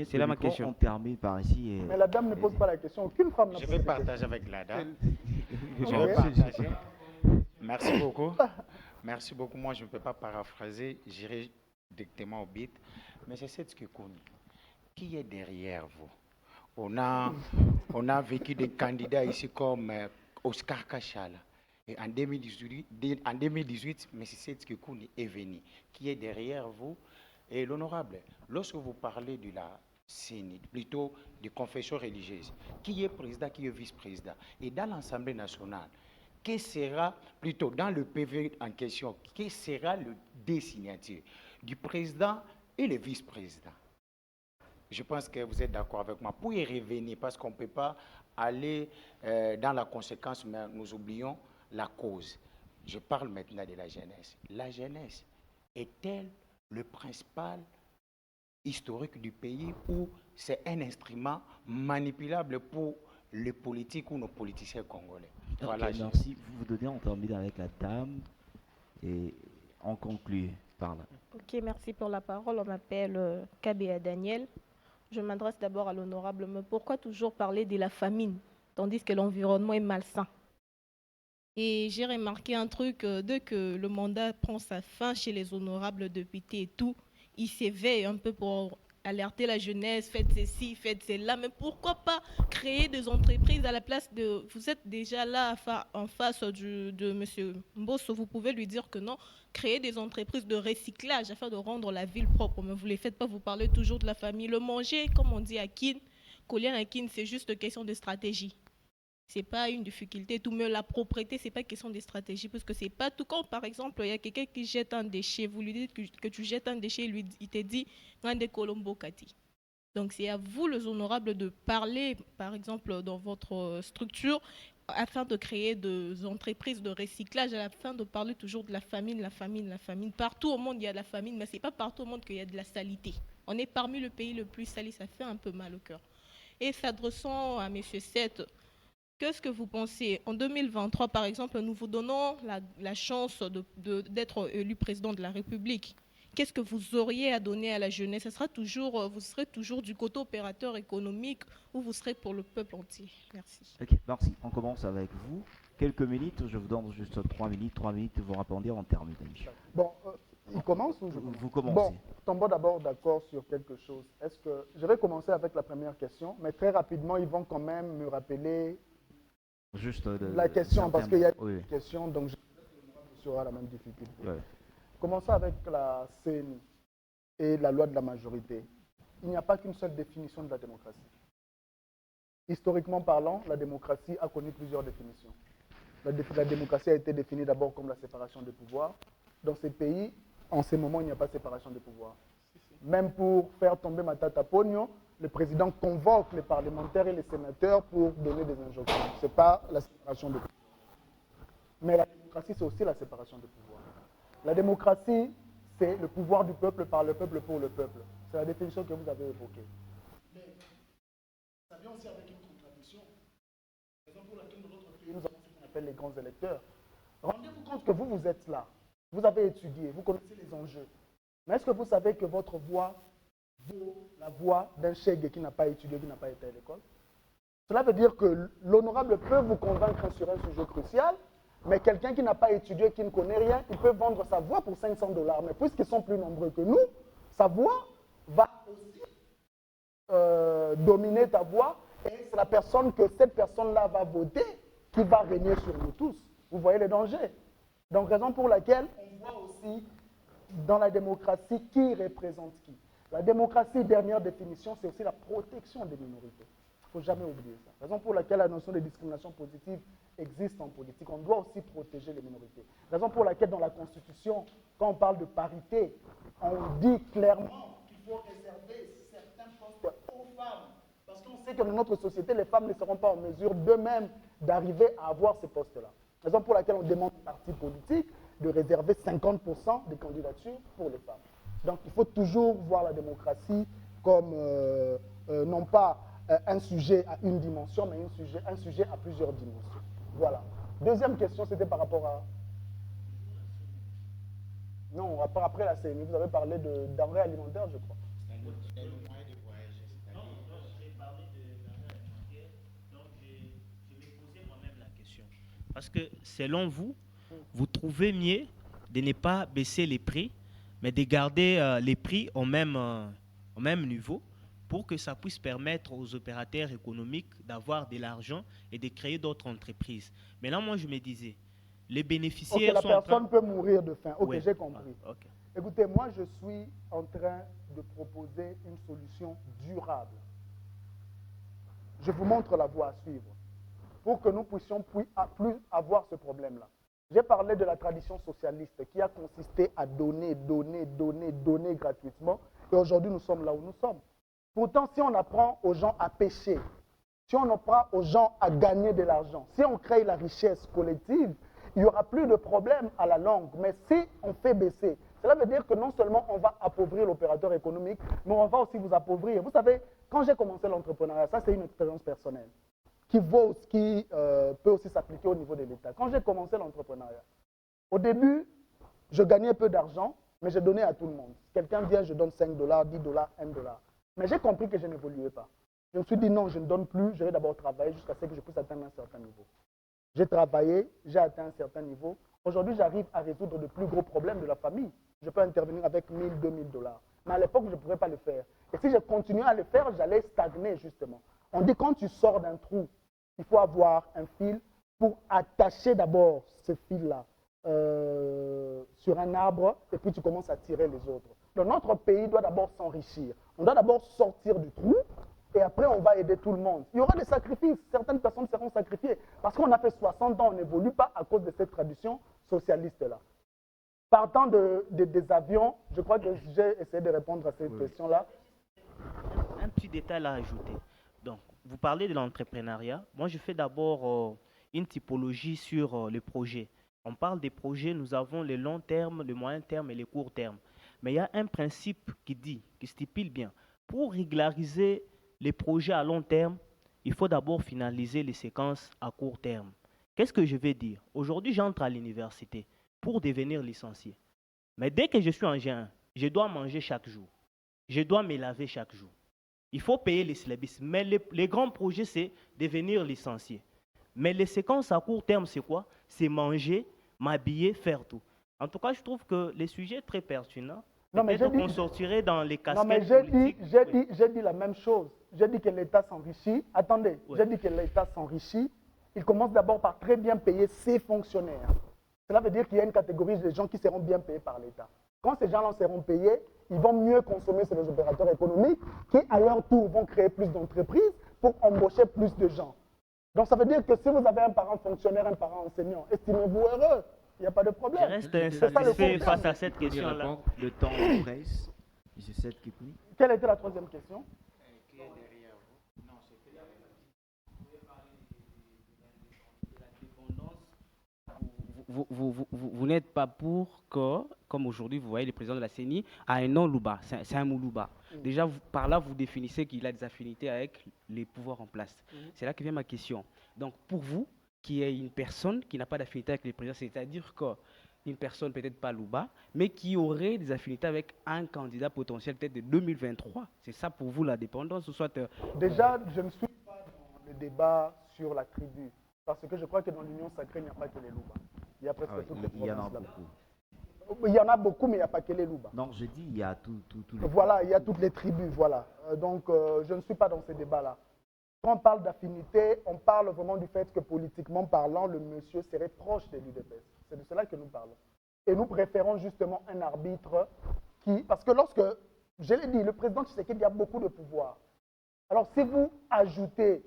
c'est là ma question. On termine par ici. Mais la dame ne pose pas la question. Aucune femme n'a posé la question. Je vais partager avec la dame. Je vais partager. Merci beaucoup. Merci beaucoup. Moi, je ne peux pas paraphraser. J'irai directement au bit. Mais c'est ce que Kikouni. Qui est derrière vous? On a vécu des candidats ici comme Oscar Kachala. Et en 2018, M. Seth Kikouni est venu. Qui est derrière vous? Et l'honorable, lorsque vous parlez de la CENI, plutôt de confession religieuse, qui est président, qui est vice-président? Et dans l'Assemblée nationale, que sera, plutôt dans le PV en question, que sera le désignature du président et le vice-président? Je pense que vous êtes d'accord avec moi. Pour y revenir, parce qu'on ne peut pas aller dans la conséquence, mais nous oublions la cause. Je parle maintenant de la jeunesse. La jeunesse est-elle le principal historique du pays ou c'est un instrument manipulable pour les politiques ou nos politiciens congolais. Voilà, Ok, merci. Vous vous donnez, on termine avec la dame et on conclut par là. Ok, merci pour la parole. On m'appelle Kabea Daniel. Je m'adresse d'abord à l'honorable. Mais pourquoi toujours parler de la famine, tandis que l'environnement est malsain? Et j'ai remarqué un truc, dès que le mandat prend sa fin chez les honorables députés et tout, ils s'éveillent un peu pour alerter la jeunesse, faites ceci, faites cela. Mais pourquoi pas créer des entreprises à la place de... Vous êtes déjà là en face de M. Mbosso, vous pouvez lui dire que non, créer des entreprises de recyclage afin de rendre la ville propre. Mais vous ne les faites pas, vous parlez toujours de la famille. Le manger, comme on dit à Kin, Colien à Kin, c'est juste question de stratégie. C'est pas une difficulté, tout, mais la propriété, c'est pas question de stratégie, parce que c'est pas tout. Quand, par exemple, il y a quelqu'un qui jette un déchet, vous lui dites que tu jettes un déchet, il te dit « Grande Colombo Kati ». Donc, c'est à vous, les honorables, de parler, par exemple, dans votre structure, afin de créer des entreprises de recyclage, afin de parler toujours de la famine, la famine, la famine. Partout au monde, il y a de la famine, mais c'est pas partout au monde qu'il y a de la saleté. On est parmi le pays le plus salé, ça fait un peu mal au cœur. Et s'adressant à M. Seth, qu'est-ce que vous pensez? En 2023, par exemple, nous vous donnons la chance d'être élu président de la République. Qu'est-ce que vous auriez à donner à la jeunesse? Vous serez toujours du côté opérateur économique ou vous serez pour le peuple entier? Merci. Ok, merci. On commence avec vous. Quelques minutes, je vous donne juste 3 minutes. 3 minutes, vous répondez, on termine l'émission. Bon, il commence ou je commence? Vous commencez. Bon, tombons d'abord d'accord sur quelque chose. Je vais commencer avec la première question, mais très rapidement, ils vont quand même me rappeler juste la question, parce qu'il y a une question, donc je sera la même difficulté. Oui. Commençons avec la CNI et la loi de la majorité. Il n'y a pas qu'une seule définition de la démocratie. Historiquement parlant, la démocratie a connu plusieurs définitions. La démocratie a été définie d'abord comme la séparation des pouvoirs. Dans ces pays, en ces moments, il n'y a pas de séparation des pouvoirs. Même pour faire tomber Matata Pogno, le président convoque les parlementaires et les sénateurs pour donner des injonctions. Ce n'est pas la séparation des pouvoirs. Mais la démocratie, c'est aussi la séparation des pouvoirs. La démocratie, c'est le pouvoir du peuple par le peuple pour le peuple. C'est la définition que vous avez évoquée. Mais ça vient aussi avec une contradiction. Raison pour laquelle dans notre pays, nous avons ce qu'on appelle les grands électeurs. Rendez-vous compte que vous êtes là. Vous avez étudié, vous connaissez les enjeux. Mais est-ce que vous savez que votre voix vaut la voix d'un chèque qui n'a pas étudié, qui n'a pas été à l'école? Cela veut dire que l'honorable peut vous convaincre sur un sujet crucial, mais quelqu'un qui n'a pas étudié, qui ne connaît rien, il peut vendre sa voix pour $500. Mais puisqu'ils sont plus nombreux que nous, sa voix va aussi dominer ta voix, et c'est la personne que cette personne-là va voter qui va régner sur nous tous. Vous voyez les dangers. Donc, raison pour laquelle on voit aussi dans la démocratie qui représente qui. La démocratie, dernière définition, c'est aussi la protection des minorités. Il ne faut jamais oublier ça. Raison pour laquelle la notion de discrimination positive existe en politique. On doit aussi protéger les minorités. Raison pour laquelle dans la Constitution, quand on parle de parité, on dit clairement qu'il faut réserver certains postes aux femmes. Parce qu'on sait que dans notre société, les femmes ne seront pas en mesure d'eux-mêmes d'arriver à avoir ces postes-là. Raison pour laquelle on demande aux partis politiques de réserver 50% des candidatures pour les femmes. Donc il faut toujours voir la démocratie comme non pas un sujet à une dimension, mais un sujet à plusieurs dimensions. Voilà. Deuxième question, c'était par rapport à... Non, après la CNI, vous avez parlé de denrées alimentaires, je crois. Parce que selon vous, vous trouvez mieux de ne pas baisser les prix, mais de garder les prix au même niveau pour que ça puisse permettre aux opérateurs économiques d'avoir de l'argent et de créer d'autres entreprises. Mais là, moi, je me disais, les bénéficiaires la personne peut mourir de faim. Ok, oui. J'ai compris. Okay. Écoutez, moi, je suis en train de proposer une solution durable. Je vous montre la voie à suivre pour que nous puissions plus avoir ce problème-là. J'ai parlé de la tradition socialiste qui a consisté à donner gratuitement. Et aujourd'hui, nous sommes là où nous sommes. Pourtant, si on apprend aux gens à pêcher, si on apprend aux gens à gagner de l'argent, si on crée la richesse collective, il n'y aura plus de problème à la longue. Mais si on fait baisser, cela veut dire que non seulement on va appauvrir l'opérateur économique, mais on va aussi vous appauvrir. Vous savez, quand j'ai commencé l'entrepreneuriat, ça c'est une expérience personnelle qui peut aussi s'appliquer au niveau de l'État. Quand j'ai commencé l'entrepreneuriat, au début, je gagnais peu d'argent, mais je donnais à tout le monde. Quelqu'un vient, je donne 5 $, 10 $, 1 $. Mais j'ai compris que je n'évoluais pas. Je me suis dit non, je ne donne plus, je vais d'abord travailler jusqu'à ce que je puisse atteindre un certain niveau. J'ai travaillé, j'ai atteint un certain niveau. Aujourd'hui, j'arrive à résoudre de plus gros problèmes de la famille. Je peux intervenir avec 1 000, 2 000 $. Mais à l'époque, je ne pourrais pas le faire. Et si je continuais à le faire, j'allais stagner justement. On dit quand tu sors d'un trou, il faut avoir un fil pour attacher d'abord ce fil-là sur un arbre et puis tu commences à tirer les autres. Donc notre pays doit d'abord s'enrichir. On doit d'abord sortir du trou et après on va aider tout le monde. Il y aura des sacrifices. Certaines personnes seront sacrifiées parce qu'on a fait 60 ans, on n'évolue pas à cause de cette tradition socialiste-là. Partant des avions, je crois que j'ai essayé de répondre à cette question-là. Un petit détail à ajouter. Donc, vous parlez de l'entrepreneuriat. Moi, je fais d'abord une typologie sur les projets. On parle des projets, nous avons le long terme, le moyen terme et le court terme. Mais il y a un principe qui stipule bien. Pour régulariser les projets à long terme, il faut d'abord finaliser les séquences à court terme. Qu'est-ce que je vais dire? Aujourd'hui, j'entre à l'université pour devenir licencié. Mais dès que je suis en G1, je dois manger chaque jour. Je dois me laver chaque jour. Il faut payer les syllabus. Mais les grands projets, c'est devenir licencié. Mais les séquences à court terme, c'est quoi? C'est manger, m'habiller, faire tout. En tout cas, je trouve que les sujets très pertinents. Peut-être qu'on sortirait dans les casquettes politiques. J'ai dit la même chose. J'ai dit que l'État s'enrichit. Attendez, j'ai dit que l'État s'enrichit. Il commence d'abord par très bien payer ses fonctionnaires. Cela veut dire qu'il y a une catégorie de gens qui seront bien payés par l'État. Quand ces gens-là seront payés, ils vont mieux consommer sur les opérateurs économiques qui, à leur tour, vont créer plus d'entreprises pour embaucher plus de gens. Donc, ça veut dire que si vous avez un parent fonctionnaire, un parent enseignant, estimez-vous heureux. Il n'y a pas de problème. Je reste insatisfait face à cette question-là. Le temps presse. M. Seth Kikouni. Quelle était la troisième question? Vous n'êtes pas pour que, comme aujourd'hui, vous voyez le président de la CENI a un nom Louba, c'est un Moulouba. Déjà, par là, vous définissez qu'il a des affinités avec les pouvoirs en place. C'est là que vient ma question. Donc, pour vous, qui est une personne qui n'a pas d'affinité avec les présidents, c'est-à-dire qu'une personne peut-être pas Louba, mais qui aurait des affinités avec un candidat potentiel peut-être de 2023. C'est ça pour vous la dépendance ou soit Déjà, je ne suis pas dans le débat sur la tribu, parce que je crois que dans l'Union sacrée, il n'y a pas que les Louba. Il y a presque toutes les provinces. Il y en a beaucoup. Il y en a beaucoup, mais il n'y a pas que les Louba. Non, je dis il y a tous les... Voilà, il y a toutes les tribus, voilà. Donc, je ne suis pas dans ces débats-là. Quand on parle d'affinité, on parle vraiment du fait que politiquement parlant, le monsieur serait proche de l'UDPS. C'est de cela que nous parlons. Et nous préférons justement un arbitre qui... Parce que lorsque, je l'ai dit, le président Tshisekedi a beaucoup de pouvoir. Alors, si vous ajoutez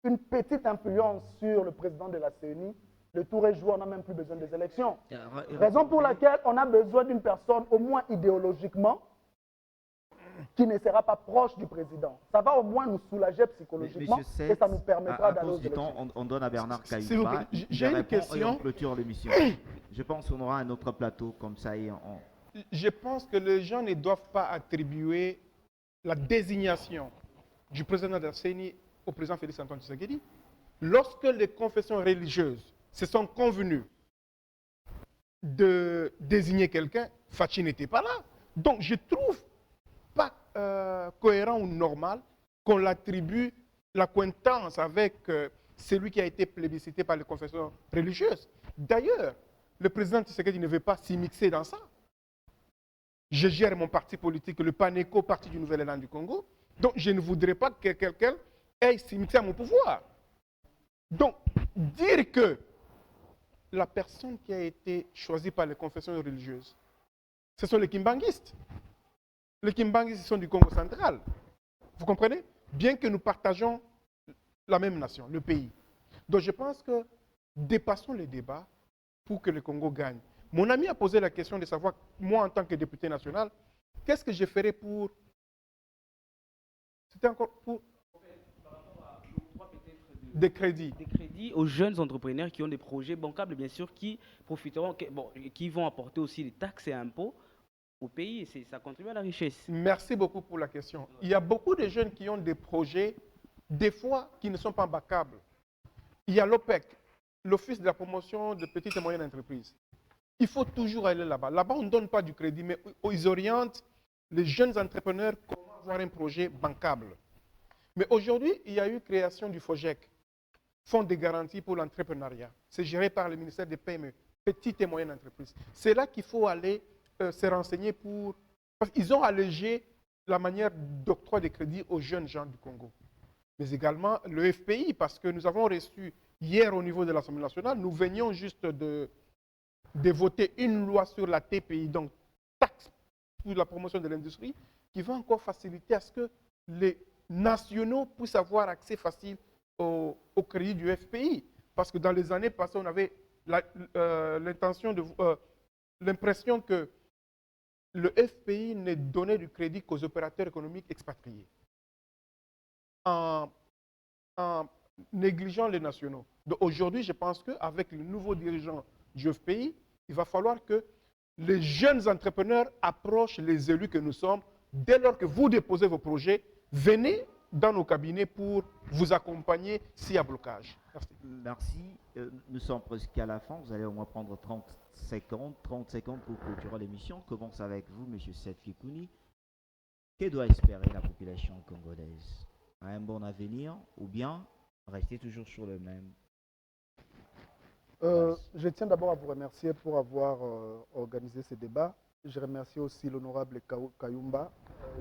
une petite influence sur le président de la CENI, le tour est joué, on n'a même plus besoin des élections. Raison pour laquelle on a besoin d'une personne, au moins idéologiquement, qui ne sera pas proche du président. Ça va au moins nous soulager psychologiquement et ça nous permettra d'aller aux élections. On donne à Bernard Caïba. J'ai une question. Et on clôture l'émission. Je pense qu'on aura un autre plateau comme ça. Je pense que les gens ne doivent pas attribuer la désignation du président de la CENI au président Félix Antoine Tshisekedi. Lorsque les confessions religieuses se sont convenues de désigner quelqu'un, Fachi n'était pas là. Donc je trouve pas cohérent ou normal qu'on l'attribue l'acquaintance avec celui qui a été plébiscité par les confessions religieuses. D'ailleurs, le président Tshisekedi ne veut pas s'y mixer dans ça. Je gère mon parti politique, le PANECO, Parti du Nouvel Élan du Congo. Donc, je ne voudrais pas que quelqu'un aille s'y mixer à mon pouvoir. Donc, dire que la personne qui a été choisie par les confessions religieuses, ce sont les Kimbanguistes. Les Kimbanguistes sont du Congo central. Vous comprenez? Bien que nous partageons la même nation, le pays. Donc, je pense que dépassons les débats pour que le Congo gagne. Mon ami a posé la question de savoir, moi en tant que député national, qu'est-ce que je ferais pour... C'était encore pour... Des crédits. Des crédits aux jeunes entrepreneurs qui ont des projets bancables, bien sûr, qui profiteront, qui vont apporter aussi des taxes et impôts au pays, ça contribue à la richesse. Merci beaucoup pour la question. Il y a beaucoup de jeunes qui ont des projets, des fois, qui ne sont pas bacables. Il y a l'OPEC, l'Office de la promotion de petites et moyennes entreprises. Il faut toujours aller là-bas. Là-bas, on ne donne pas du crédit, mais ils orientent les jeunes entrepreneurs comment avoir un projet bancable. Mais aujourd'hui, il y a eu création du FOGEC, Fonds de garantie pour l'entrepreneuriat. C'est géré par le ministère des PME, petites et moyennes entreprises. C'est là qu'il faut aller se renseigner pour... Parce qu'ils ont allégé la manière d'octroi des crédits aux jeunes gens du Congo. Mais également le FPI, parce que nous avons reçu hier au niveau de l'Assemblée nationale, nous venions juste de voter une loi sur la TPI, donc taxe pour la promotion de l'industrie, qui va encore faciliter à ce que les nationaux puissent avoir accès facile au crédit du FPI. Parce que dans les années passées, on avait l'impression que le FPI ne donnait du crédit qu'aux opérateurs économiques expatriés, en négligeant les nationaux. Donc aujourd'hui, je pense qu'avec le nouveau dirigeant du FPI, il va falloir que les jeunes entrepreneurs approchent les élus que nous sommes. Dès lors que vous déposez vos projets, venez dans nos cabinets pour vous accompagner s'il y a blocage. Merci. Merci. Nous sommes presque à la fin. Vous allez au moins prendre 30 secondes pour clôturer l'émission. On commence avec vous, M. Seth Kikouni. Que doit espérer la population congolaise? Un bon avenir ou bien rester toujours sur le même? Je tiens d'abord à vous remercier pour avoir organisé ce débat. Je remercie aussi l'honorable Kayumba.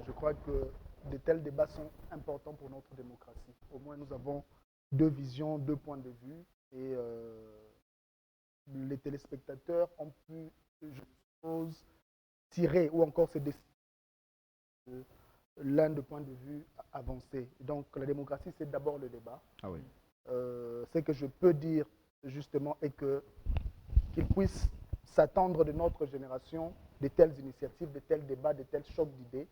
Je crois que de tels débats sont importants pour notre démocratie. Au moins, nous avons deux visions, deux points de vue. Et les téléspectateurs ont pu, je suppose, tirer ou encore se décider l'un des points de vue avancés. Donc, la démocratie, c'est d'abord le débat. Ah oui. Ce que je peux dire, justement, est qu'ils puissent s'attendre de notre génération de telles initiatives, de tels débats, de tels chocs d'idées,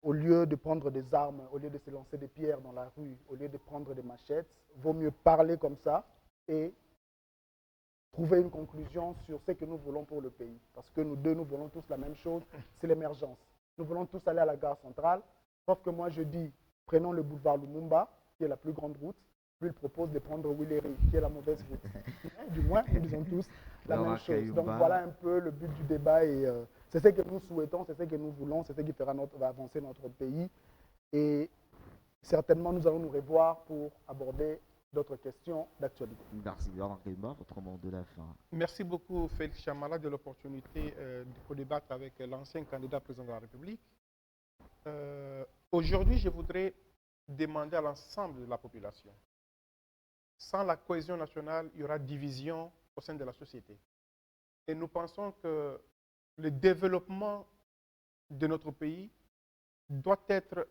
au lieu de prendre des armes, au lieu de se lancer des pierres dans la rue, au lieu de prendre des machettes. Vaut mieux parler comme ça et trouver une conclusion sur ce que nous voulons pour le pays. Parce que nous deux, nous voulons tous la même chose, c'est l'émergence. Nous voulons tous aller à la gare centrale, sauf que moi je dis, prenons le boulevard Lumumba, qui est la plus grande route. Lui, il propose de prendre Willery, qui est la mauvaise route. Du moins, nous disons tous la même chose. Donc voilà un peu le but du débat et c'est ce que nous souhaitons, c'est ce que nous voulons, c'est ce qui va avancer notre pays. Et certainement, nous allons nous revoir pour aborder d'autres questions d'actualité. Merci, Bernard Kayumba, votre mot de la fin. Merci beaucoup, Félix Chamala, de l'opportunité de débattre avec l'ancien candidat président de la République. Aujourd'hui, je voudrais demander à l'ensemble de la population. Sans la cohésion nationale, il y aura division au sein de la société. Et nous pensons que le développement de notre pays doit être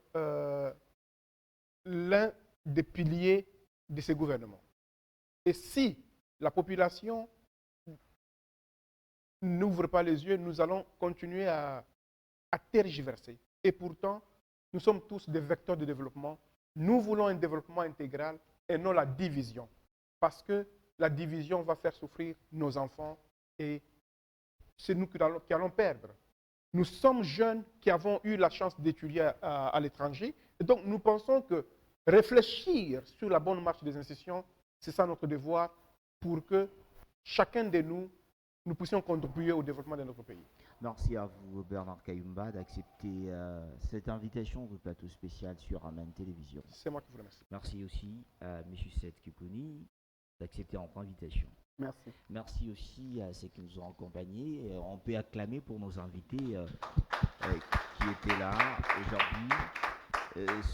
l'un des piliers de ce gouvernement. Et si la population n'ouvre pas les yeux, nous allons continuer à tergiverser. Et pourtant, nous sommes tous des vecteurs de développement. Nous voulons un développement intégral et non la division. Parce que la division va faire souffrir nos enfants et c'est nous qui allons perdre. Nous sommes jeunes qui avons eu la chance d'étudier à l'étranger. Et donc, nous pensons que réfléchir sur la bonne marche des institutions, c'est ça notre devoir pour que chacun de nous puissions contribuer au développement de notre pays. Merci à vous, Bernard Kayumba, d'accepter cette invitation au plateau spécial sur Amen Télévision. C'est moi qui vous remercie. Merci aussi à M. Seth Kikouni d'accepter notre invitation. Merci. Merci aussi à ceux qui nous ont accompagnés. On peut acclamer pour nos invités qui étaient là aujourd'hui.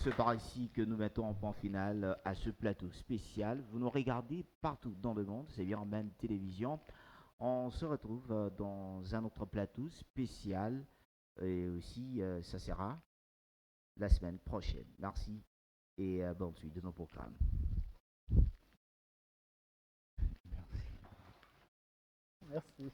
C'est par ici que nous mettons en point final à ce plateau spécial. Vous nous regardez partout dans le monde, c'est bien Amen Télévision. On se retrouve dans un autre plateau spécial et aussi ça sera la semaine prochaine. Merci et bonne suite de nos programmes. Merci.